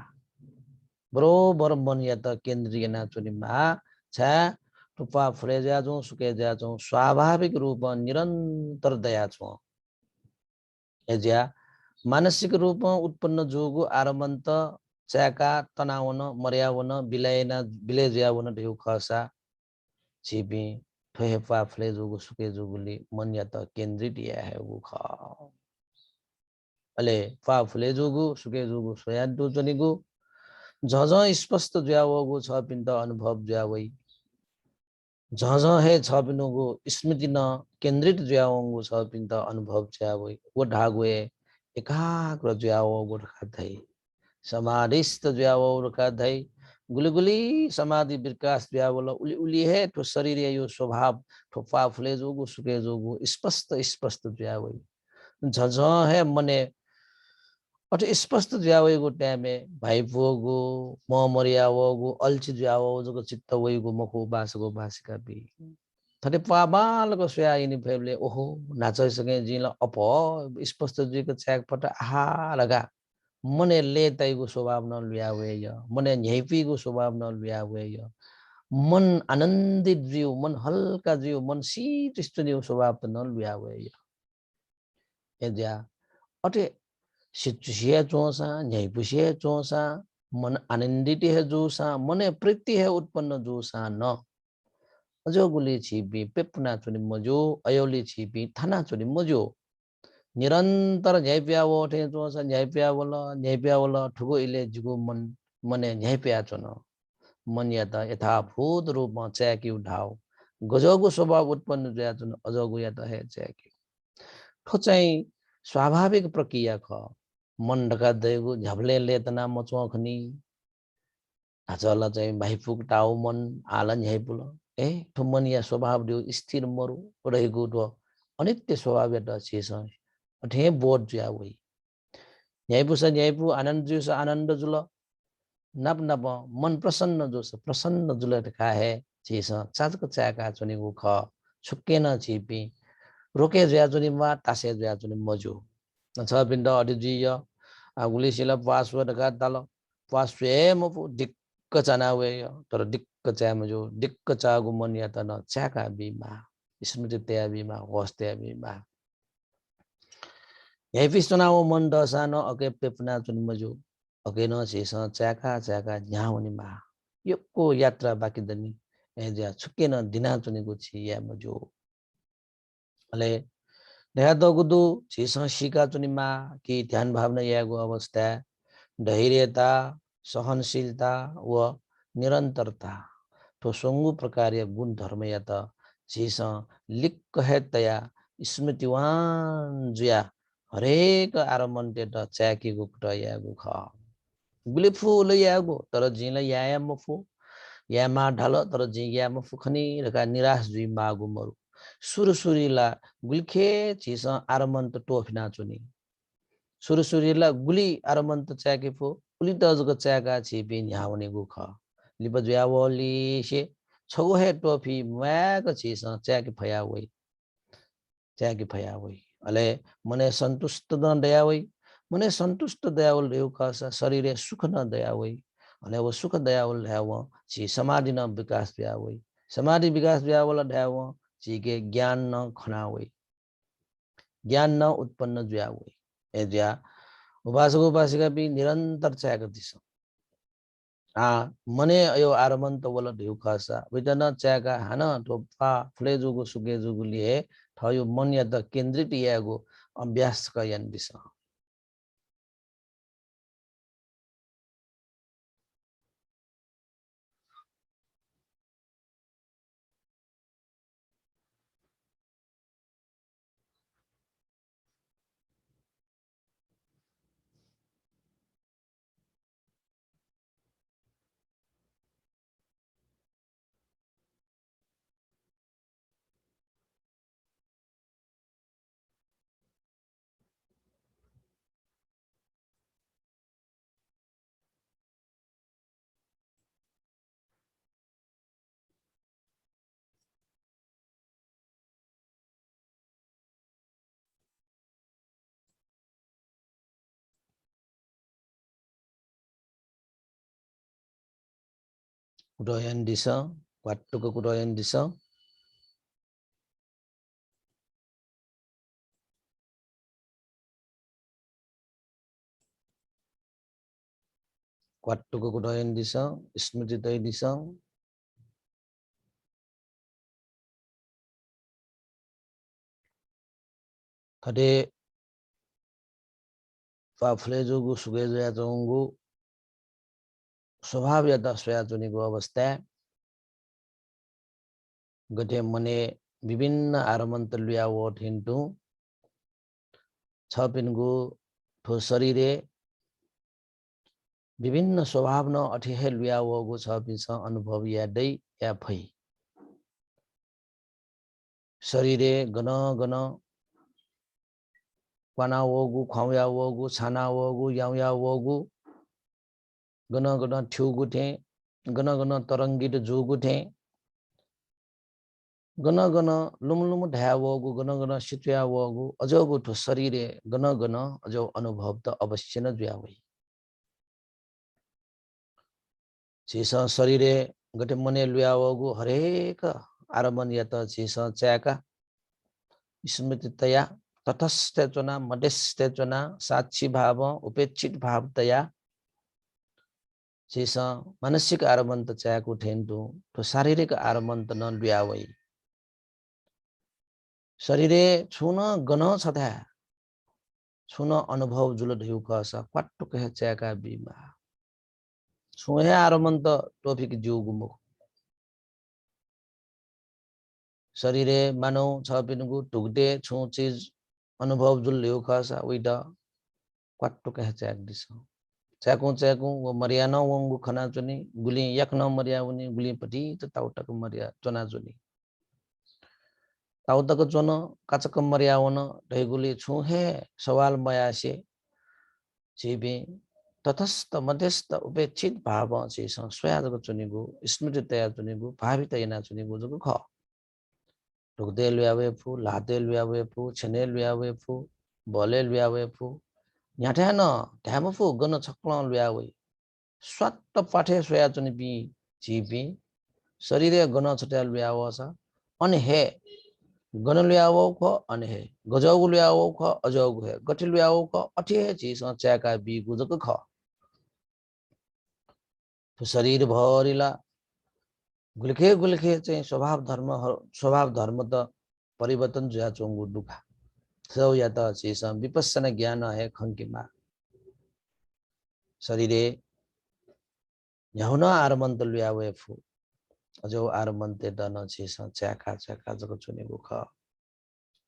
बरोबर मन या त केन्द्रीय ना चुनिमा छा तो फाफले जाचो सुके जाचो स्वाभाविक रूप निरंतर दया छो एज्या मानसिक रूप उत्पन्न जोगु आरमन्त च्याका तनावन मर्यावन बिलायना बिले ज्यावन ढेउ खसा छिबी ठोहे फाफले जोगु सुके जोगुली मन या त केन्द्रित या है वो ख अले फाफले जोगु सुके जोगु सोया दु जनिगु झझ स्पष्ट ज्यावगु छ पिन्त अनुभव ज्यावै झझ है छ पिनुगु स्मृति न केन्द्रित ज्यावगु छ पिन्त अनुभव ज्यावै वो ढागुए एकाग्र ज्यावगु खादै समाधिस्थ ज्यावगु खादै गुली समाधि विकास व्यावल उली उली है तो शरीर यो स्वभाव तो फाफले जोगु सुके जोगु स्पष्ट व्यावै झझ है मने अटे स्पष्ट ज्यावैगु टाइमे भाइपोगु म मरिया वगु अल्छि ज्यावो जको चित्त वैगु मखु बासगु बासिका बि थटे पाबाल को सोयाइनी फेबले ओहो नाचै सके जिला अप स्पष्ट जुको च्याक पट आहा लगा मने ले तैगु स्वभाव न लियावेय मने झेपीगु स्वभाव न लियावेय मन आनंदित जिउ मन हल्का जिउ मन शीतष्ट जिउ स्वभाव त न लियावेय एजा अटे सिचुसिया चोसा झैपुसिया चोसा मन आनंदित है जोसा मने प्रीति है उत्पन्न जोसा न अजो गुली छिपी पेपना चुनी मजो अयोली छिपी थाना चुनी मजो निरंतर झैपिया ओठे चोसा झैपिया वाला ठुगो इले जुगो मन मने झैपिया चुन मन या त यथाभूत रूप में च्याकी उठाओ गजोगु स्वभाव उत्पन्न जया चुन अजोगु या त है च्याकी ठो चाहिँ स्वाभाविक प्रक्रिया ख मन ढका देगु झबले लेतना मचोखनी हचला चाहिँ भाइफुक टाउ मन आलन झैपुल ए ठो मन या स्वभाव दियो स्थिर मरु रहेगु तो अनित्य स्वभाव या त छेस अठे बोध जुया वही झैपु आनंद जुस आनंद जुल नप मन प्रसन्न जुस प्रसन्न जुल ढका है 지서 짜증 짜가 저니고 거 축게나 지비 로케 줘야 저니 마 따세 줘야 저니 뭐죠 저 빈도 어디지요 아굴리실라 파스워드가 달로 파스웨 뭐 딕거잖아요 또 딕거자면죠 딕거자고 뭐냐다나 짜가 비마 스미트 때비마 호스테비마 에피스토나오 먼더사노 어게페프나 저니 뭐죠 어게너 지서 짜가 냐오니마 욕고 야트라 바퀴더니 एजा छुके न दिना चुनेको छि या मजो अले नया दगुदु छिस सिका चुनिमा कि ध्यान भावना यागो अवस्था धैर्यता सहनशीलता व निरंतरता तो सोंगु प्रकार गुण धर्म या त छिस लिक्क है तया स्मृतिवान जुया हरेक आरमन्ते त चाकी गुक्ट यागो ख गुलिफु ल यागो तर जिला याया मफु यामा ढालो तर जियामा फुखनी रका निराश जुई मागु मरु सुरसुरीला गुलखे छिस आरमन्त टोफिना चुनी सुरसुरीला गुली आरमन्त चाके फो उली दजको चाका छिपि न्याउने गुख लिप ज्यावली से छगो हे टोफी म्याक छिस चाके फया वई अले मने सन्तुष्ट न दया वई मने सन्तुष्ट दयावल रेउ कासा शरीरे सुख न दया वई અને वो सुख दयावल ढ्याव छि समाधि न विकास ब्यावई समाधि विकास ब्यावल ढ्याव छि के ज्ञान न खनावई ज्ञान न उत्पन्न ज्यावई एज्या उपासक उपासिका भी निरंतर चाहक दिस मने यो आरमन्त वल ढ्यु खासा विदन चाहका हान तो पा फ्लेजुगु सुगेजुगु लिए थयो मन या त केन्द्रित यागु अभ्यास कयन दिस कुडयन दिस वाट्टुको कुडयन दिस वाट्टुको कुडयन दिस स्मृति तय दिस थदे पाफ्लेजुगु सुगेजु या जंगु स्वभाव या दस्वया जुनिगु अवस्था गते मने विभिन्न आरमन्त लुया वो थिन्तु छपिनगु ठो शरीरे विभिन्न स्वभाव न अठेहे लुया वगु छपिस अनुभव या दै या फै शरीरे गन गन पाना वगु खाउया वगु छाना वगु याउया वगु गन गन ठ्युगु थे गन गन तरंगित जुगु थे गन गन लुमलुम ढ्या वगु गन गन सित्या वगु अजगु ठो शरीरे गन गन अजो अनुभव त अवश्य न जुयावै छिस शरीरे गटे मने लुया वगु हरेक आरमन या त छिस चाका स्मृतितया तटस्थ चना मध्यस्थ चना साक्षी भाव उपेक्षित भाव तया छिस मानसिक आरमन्त चाको ठेन्तु तो शारीरिक आरमन्त न लुयावै शरीरे छुन गन छथा छुन अनुभव जुल ढिउ कसा क्वाट्टु कहे चाका बिमा छुहे आरमन्त टोफिक जुगुमु शरीरे मानौ छपिनगु टुगदे छु चीज अनुभव जुल ढिउ कसा उइदा क्वाट्टु कहे चाक दिस चाकु वो मरियाना वंगु खना चुनी गुली यक न मरिया उनी गुली पटी त ताउटक मरिया चना चुनी ताउतक चोन काचक मरिया वन ढैगुली छु हे सवाल मयासे छिबे तटस्थ मध्यस्थ उपेक्षित भाव चाहिँ स्वयाजको चुनिगु स्मृति तया चुनिगु भावी तयना चुनिगु जगु ख रुकदे ल्यावे फु लाते ल्यावे फु छने ल्यावे फु बले ल्यावे फु न्याठ्यान ढ्यामफु गन छक्ल ल्यावे स्वात्त पाठे स्वया चुनिपि जीपि शरीरे गन छट्या ल्याव छ अनि हे गन ल्याव ख अनि हे गजगु ल्याव ख अजगु हे गति ल्याव ख अठे चीज च्याका बि गुजक ख तो शरीर भरिला गुलखे गुलखे चाहिँ स्वभाव धर्म त परिवर्तन जुया चोंगु दुखा सौ या त चीज विपස්සना ज्ञान है खंकिमा शरीरे न्याउन आरमन्त ल्यावे फु अजो आरमन्त त न चीज च्याका च्याका जक चुनेगु ख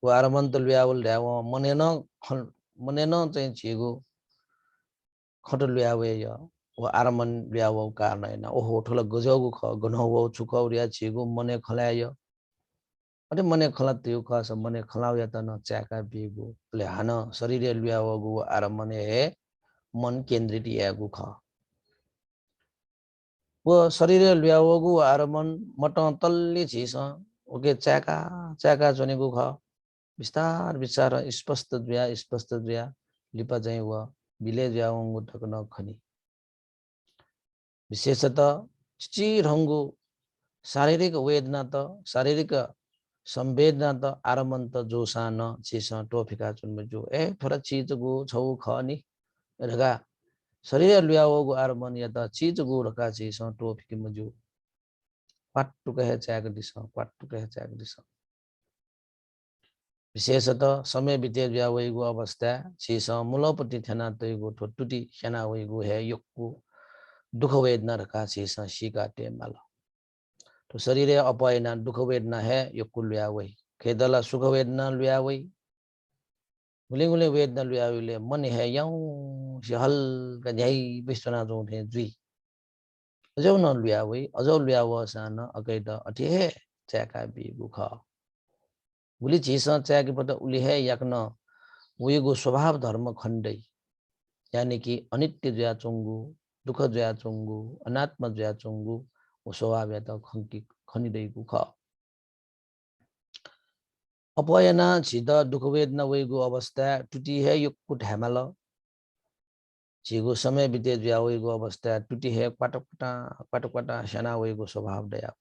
वो आरमन्त ल्यावल ल्याव मनेन चाहिँ चीगु खट ल्यावे य वो आरमन ल्याव कारण हैन ओहो ठुलो गजगु ख गनौ छुकौरिया चीगु मने खलाय अरे मने खला त्यो खस मने खलाउ या त न च्याका बिगु ले हान शरीर ल्यावगु आरमने हे मन केन्द्रित यागु ख वो शरीर ल्यावगु आरमन मट तल्ली छिस ओके च्याका च्याका चनेगु ख विस्तार विचार स्पष्ट द्वया लिपा चाहिँ व बिले ज्यावंगु तक न खनी विशेषतः चिरहंगु शारीरिक वेदना त शारीरिक संवेदना त आरमन त जोसान चीज टोफिका चुन जो ए थोड़ा चीज गु छौ खनी रगा शरीर ल्यावगु आरमन या त चीज गु रका चीज टोफिक मजु पाट्टु कहे च्याक दिस पाट्टु कहे च्याक दिस विशेषतः समय बिते व्यावयगु अवस्था चीज मूलपट्टि थेना तयगु ठोटुटी खेना वयगु हे योगु दुख वेदना रखा चीज सीका टेमाल तो शरीर अपयना दुख वेदना है योगु ल्यावय खेदला सुख वेदना ल्यावय गुले वेदना ल्यावले मन है यौ हल का झै बिस्तना जो थे जुई अजौ न ल्यावय अजौ ल्याव सान अकैद अठे हे च्याका बिगु ख उली चीज च्याकी पट उली है याकन उयगु स्वभाव धर्म खण्डै यानी कि अनित्य जया चोंगु दुख जया चोंगु अनात्म जया चोंगु वो स्वभाव या त खंकी खनिदैगु ख अपयना छिद दुख वेदना वयगु अवस्था टुटी है युक्कु ढ्यामल छिगु समय बिते जया वयगु अवस्था टुटी है पाटकपटा सेना वयगु स्वभाव दया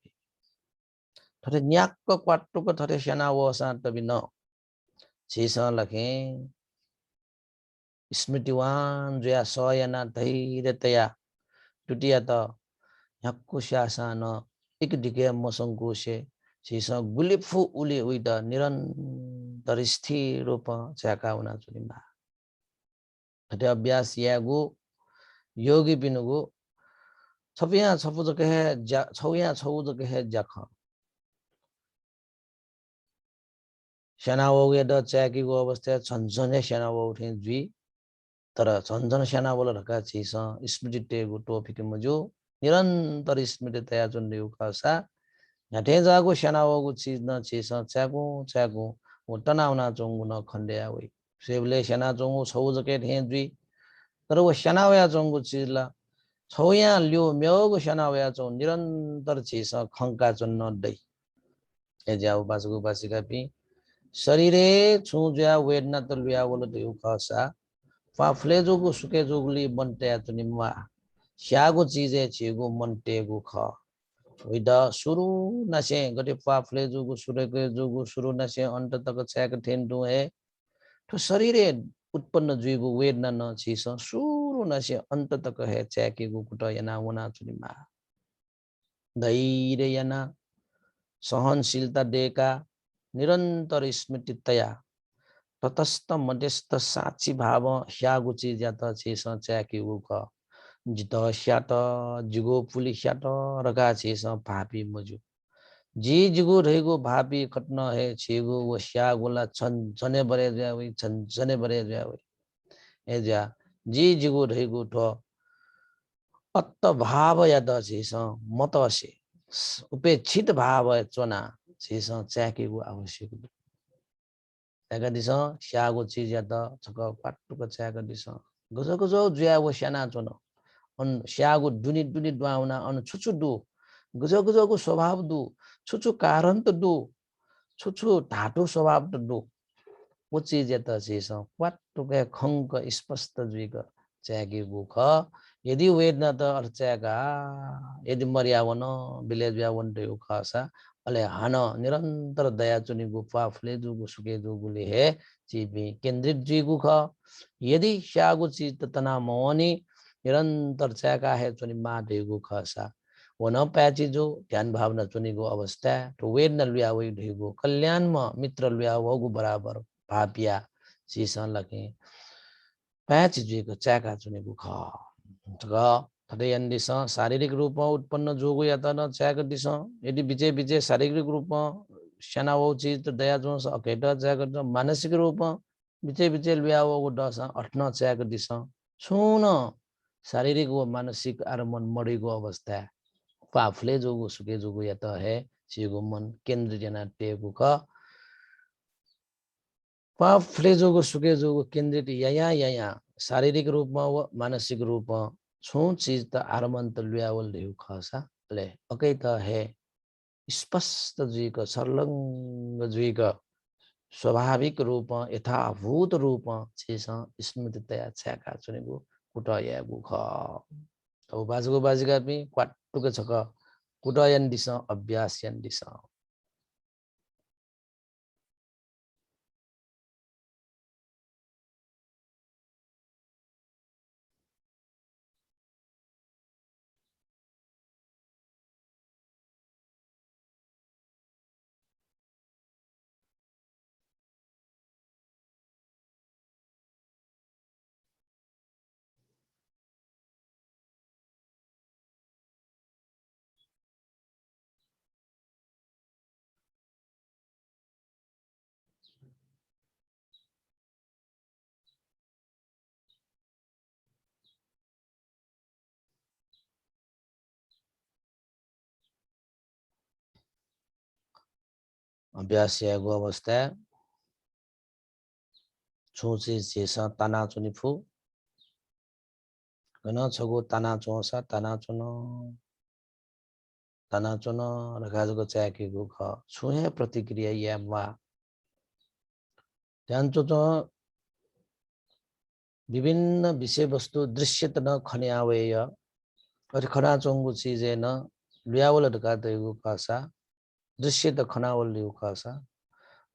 थरे न्याक क्वाटुक थरे सेना वो सान तबि न छिस लखे स्मृतिवान जया सयना धैर्यतया टुटिया त ह्याक्कु शासन एक दिके मसंगु से छिस गुलिफु उली उइद निरन्तर स्थिर रूप च्याका हुना चुनिमा थटे अभ्यास यागु योगी बिनुगु छपिया छपुज कहे छौया छौज कहे जख सेना वो द च्याकी गो अवस्था छनछने सेना वो उठे जुई तर छनछन सेना बोल रका छिस स्मृति टेगु टोपिक मजु निरन्तर स्मृति तया चुन्ने उकासा याठे जागु सेना वगु चीज न छिस च्यागु वो तनाउना चोंगु न खण्डया वइ सेबले सेना चोंगु छौज के ठे जुई तर वो सेना वया चोंगु चीज ला छौया ल्यो म्योगु सेना वया चों निरन्तर छिस खंका चुन्न दै ए जाउ बासगु बासिका पि शरीरे छुज्या वेदना त लुया बोल देउ खसा फाफले जोगु सुके जोगुली मनते तुनिमा श्यागु चीजे छिगु मनटेगु ख विदा सुरु नसे गटे फाफले जोगु सुरेके जोगु सुरु नसे अंत तक छ्याक थेन्दु है तो शरीरे उत्पन्न जुइगु वेदना न छिस सुरु नसे अंत तक है छ्याकेगु कुट याना वना तुनिमा धैर्य याना सहनशीलता देका निरन्तर स्मृति तया तटस्थ मध्यस्थ साक्षी भाव ह्यागु चीज या त छिस च्याकी उक जित स्याट जिगो पुली स्याट रगा छिस भापी मजु जी जिगु रहेगु भापी खट्न है छिगु वो स्यागुला छन छने बरे जावे छन छने बरे जावे ए जा जी जिगु रहेगु ठो अत्त भाव या त छिस मतसे उपेक्षित भाव चोना छिस च्याकेगु आवश्यक च्याका दिस स्यागो चीज या त छक पाटुक च्याका this gzo gzo jua wo shana chono on shagu duni duni dwauna on chuchu du gzo gzo को स्वभाव दु छुछु कारण त दु छुछु धाटो स्वभाव त दु वो चीज त चीज क्वाट के खंक स्पष्ट जुइक चैगी गुख यदि वेदना त अर्चैगा यदि मर्यावन विलेज व्यावन देउ खासा अले हान निरंतर दया चुनि गुफा फले जुगु सुके जुगुले हे चीबी केंद्रित जुगु ख यदि शागु चीज त तना मोनी निरंतर चैका है चुनि मा देगु खासा वो न पैची जो ध्यान भावना चुनि गो अवस्था तो वेदना लुया वही देगु कल्याण म मित्र लुया वगु बराबर भापिया सीसन लगे पैच जुगु चैका चुनि गु ख थदयन दिस शारीरिक रूपमा उत्पन्न जोगो या त न चैक दिस यदि विजय विजय शारीरिक रूपमा सेना वो चीज तो दया जो अकेट चैक मानसिक रूपमा विजय विजय लुया वो दस अठन चैक दिस सुन शारीरिक व मानसिक आर मन मरेको अवस्था पाफले जोगो सुके जोगो या त है चिगो मन केन्द्र जना टेगु ख पाफले जोगो सुके जोगो केन्द्रित या शारीरिक रूपमा व मानसिक रूपमा छु चीज त आरमन त लुयावल देउ खसा ले अकै त है स्पष्ट जुइक सर्लंग जुइक स्वाभाविक रूपमा यथाभूत रूपमा चीज स्मृति तया छ्याका चुनेगु कुटयागु ख अब बाजुको बाजिका पनि क्वाटुको छक कुटयन दिस अभ्यासयन दिस अभ्यासयगु अवस्था छुची चीज तना चुनिफु गन छगो तना चोसा तना चुन रखाजको च्याकेको ख छुहे प्रतिक्रिया यामा ध्यान चो विभिन्न विषय वस्तु दृश्य त न खन्यावेय अरे खना चोंगु चीज न लुयावल ढका देगु खासा दृश्य त खनावल लिउ खासा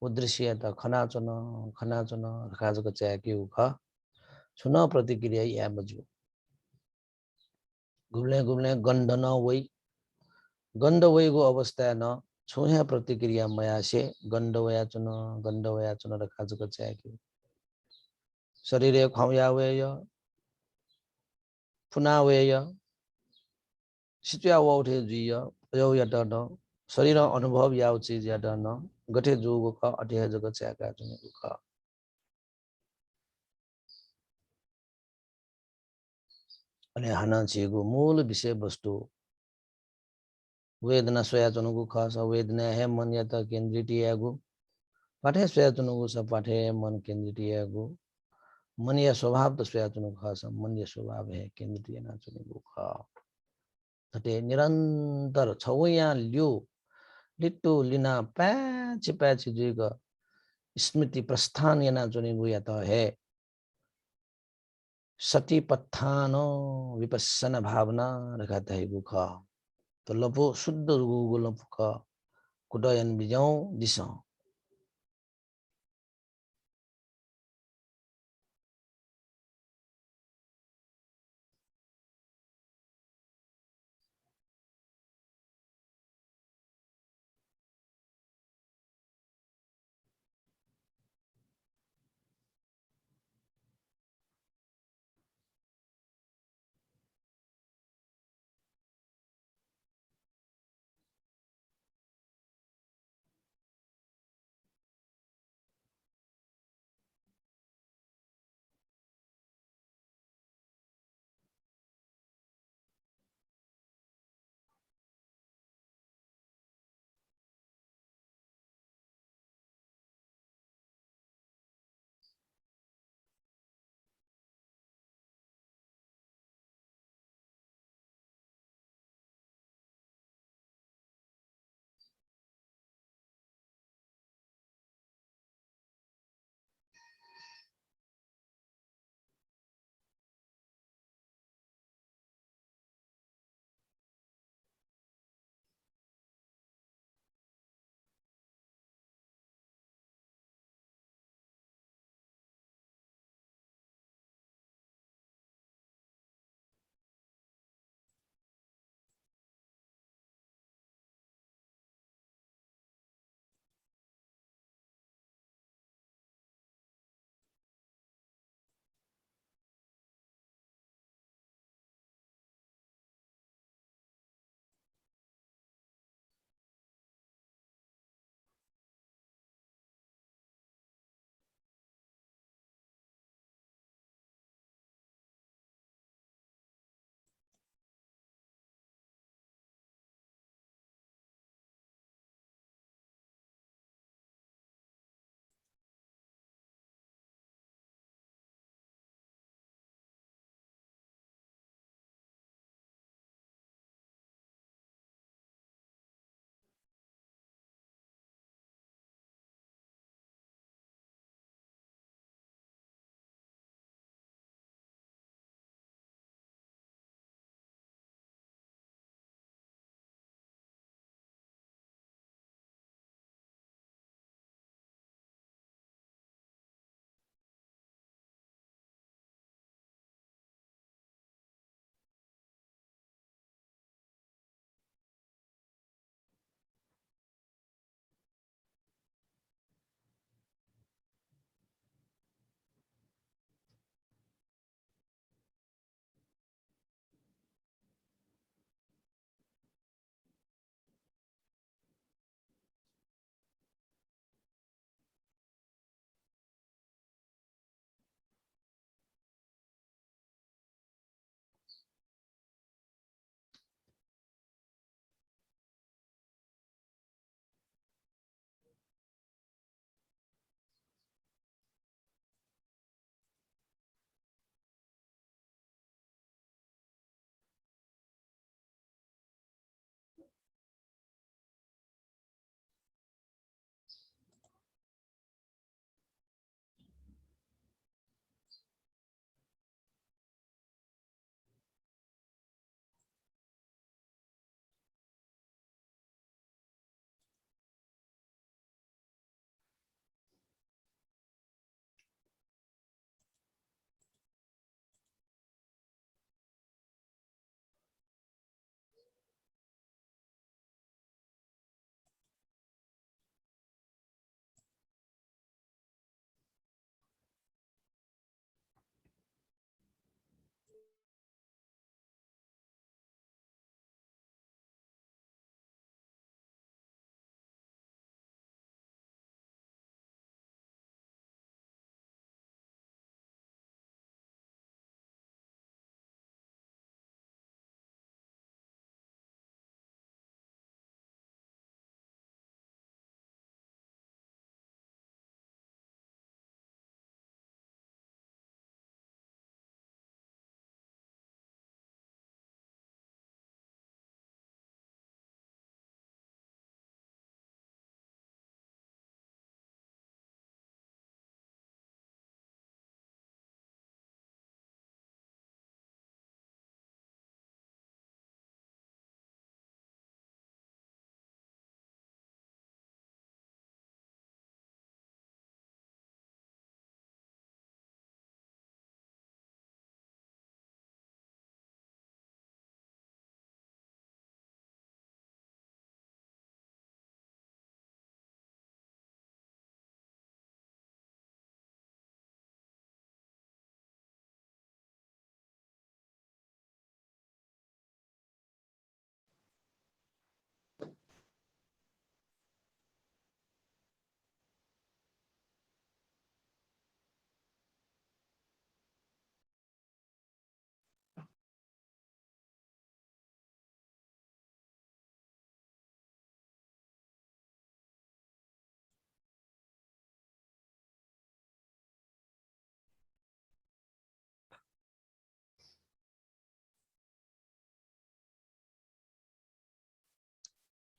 वो दृश्य त खना चुन रखाजको च्याकेको ख छुन प्रतिक्रिया या बजु घुम्ने गन्ध न वही गन्ध वहीको अवस्था न छुहे प्रतिक्रिया मयासे गन्ध वया चुन रखाजको च्याके शरीर खौयावेय फुनावेय सित्या उठे जुय यो यत न शरीर अनुभव याव चीज यत न गठे जोगो ख अठे जग च्याका चुनेको ख अनि हाना चीगो मूल विषय वस्तु वेदना सोया चुनुगु ख स वेदना है मन यत केन्द्रित यागु पाठे सोया चुनुगु स पाठे मन केन्द्रित यागु मन या स्वभाव त सोया चुनुगु ख स मन या स्वभाव है केन्द्रित ना चुनुगु ख तटे निरंतर छवया लियो लिट्टो लिना पैच पैच जुग स्मृति प्रस्थान यना चुनेगु या त है सतीपत्थान विपස්සना भावना रखाता है गुख तो लपो शुद्ध गुगु लपो ख कुटयन बिजाउ दिस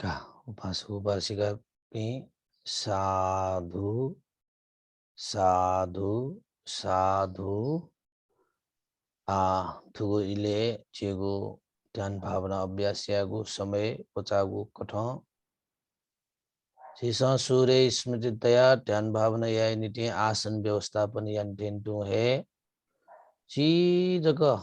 का उपासक उपासिका भी साधु साधु साधु थुगु इले चेगु ध्यान भावना अभ्यास यागु समय पचागु कठ शेषा सूर्य स्मृति दया ध्यान भावना या निति आसन व्यवस्थापन या टेंटू है चीज का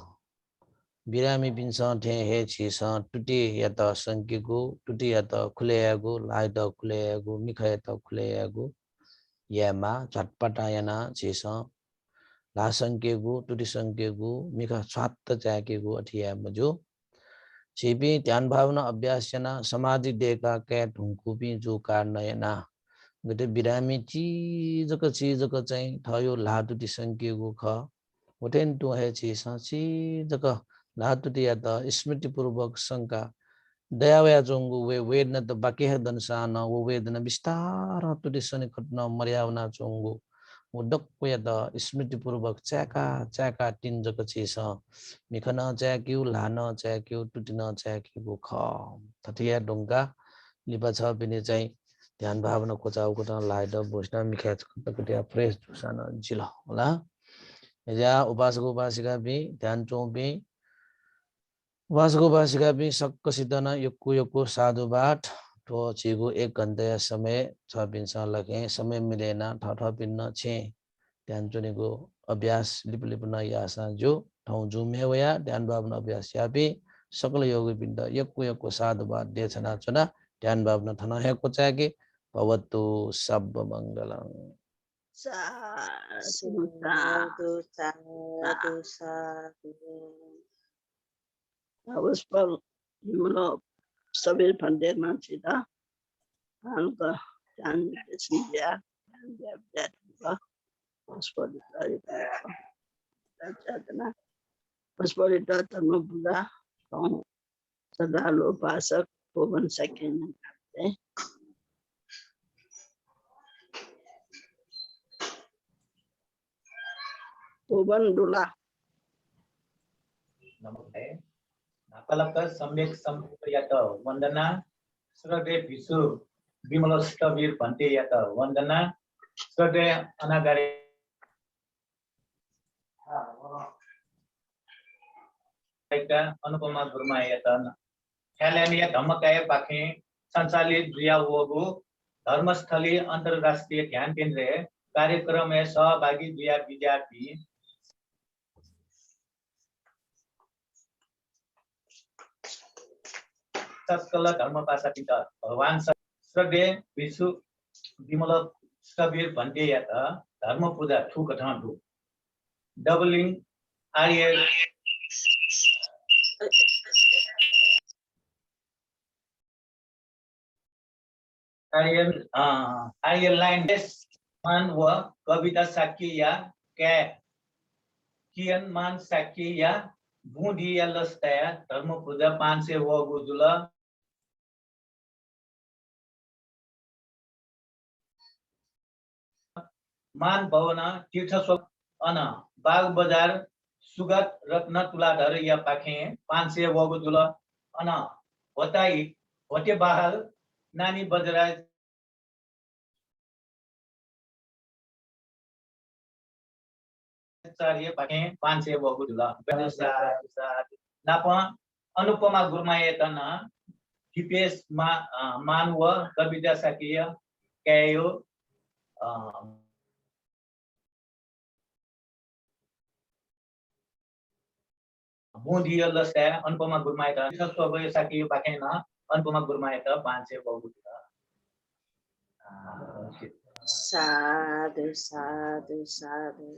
बिरामी पिंसा ठे है चीसा टूटी या तो संकीगु टूटी या तो खुले यागु लाइ तो खुले यागु मिखा या तो खुले यागु या मा झटपटा या ना चीसा ला संकेगु टूटी संकेगु मिखा स्वात्त चाकेगु अठिया मजो चीबी ध्यान भावना अभ्यास ना समाधि देखा कैट हुंकु भी जो कारण या ना गते बिरामी चीज को चाहिँ थयो लाटुटी संकेगु ख होटेन टु है चीसा चीज को लाटुटी या त स्मृति पूर्वक शंका दयावया जोंगु वे वेदना त बाकी है दनसान वो वेदना विस्तार टुटी सने खट्न मर्यावना जोंगु वो डक्को या त स्मृति पूर्वक चाका चाका तीन जको चीसा मिखन चाक्यु लान चाक्यु टुटिन चाक्यु ख थथिया डोंगा लिपा छ बिने चाहिँ ध्यान भावना कोचाउ कोटा लाइट बोस्ना मिख्या कटिया फ्रेश जुसाना जिला होला या उपासक उपासिका भी ध्यान चौ भी उपासक उपासिका भी सक्क सिद्धना यक्कु साधु बाट तो चीगु 1 घंटे समय छ पिन्सा लगे समय मिलेना ठ पिन्न छे ध्यान चुनेको अभ्यास लिप न यासा जो ठाउँ जुमे वया ध्यान भावना अभ्यास या भी सकल योगी पिण्ड यक्कु साधु बाट देशना चना ध्यान भावना थना है को चाके भवतु सब मंगलम साधु साधु साधु साधु Habis pal himlo sabi pandai nanti dah, angka jangan senja, jangan jatuh, habis pal dari jatuh, habis pal itu tanpa bulan, orang selalu pasak bukan sekian nanti. Bukan dulu. Namaste. Nakalaka samyak sampriyata vandana Srade Visu Vimalastavir Bhanteyata vandana Srade Anagari Anupama Gurmayata Khalaniya Dhammakaya Pakhe संचालित द्विया होगो धर्मस्थली अंतरराष्ट्रीय ध्यान केंद्र कार्यक्रम में सहभागी द्विया विद्यार्थी सकल धर्मपाशा भगवान श्रद्धे विशु विमल कबीर भन्टेयत धर्म पूजा ठुक ठाँठु डबलिङ आर्यलाइन मान व कविता साक्य या कियन मान साक्य या भूडी या लस्ताया धर्म पूजा 500 वगु जुल मान भवना तीर्थ स्व अन बाग बजार सुगत रत्न तुलाधर या पाखे 500 वगु जुल अन होताई होटे बहाल नानी बजराज चार्य पाखे 500 वगु जुल नापा अनुपमा गुरमायतन किपेश मानव कविता साकिय कयो बुंदी लस्ता अनुपमा गुरमायत स्वभय साकिय पाखे न अनुपमा गुरमायत 500 वगु जुल साधु साधु साधु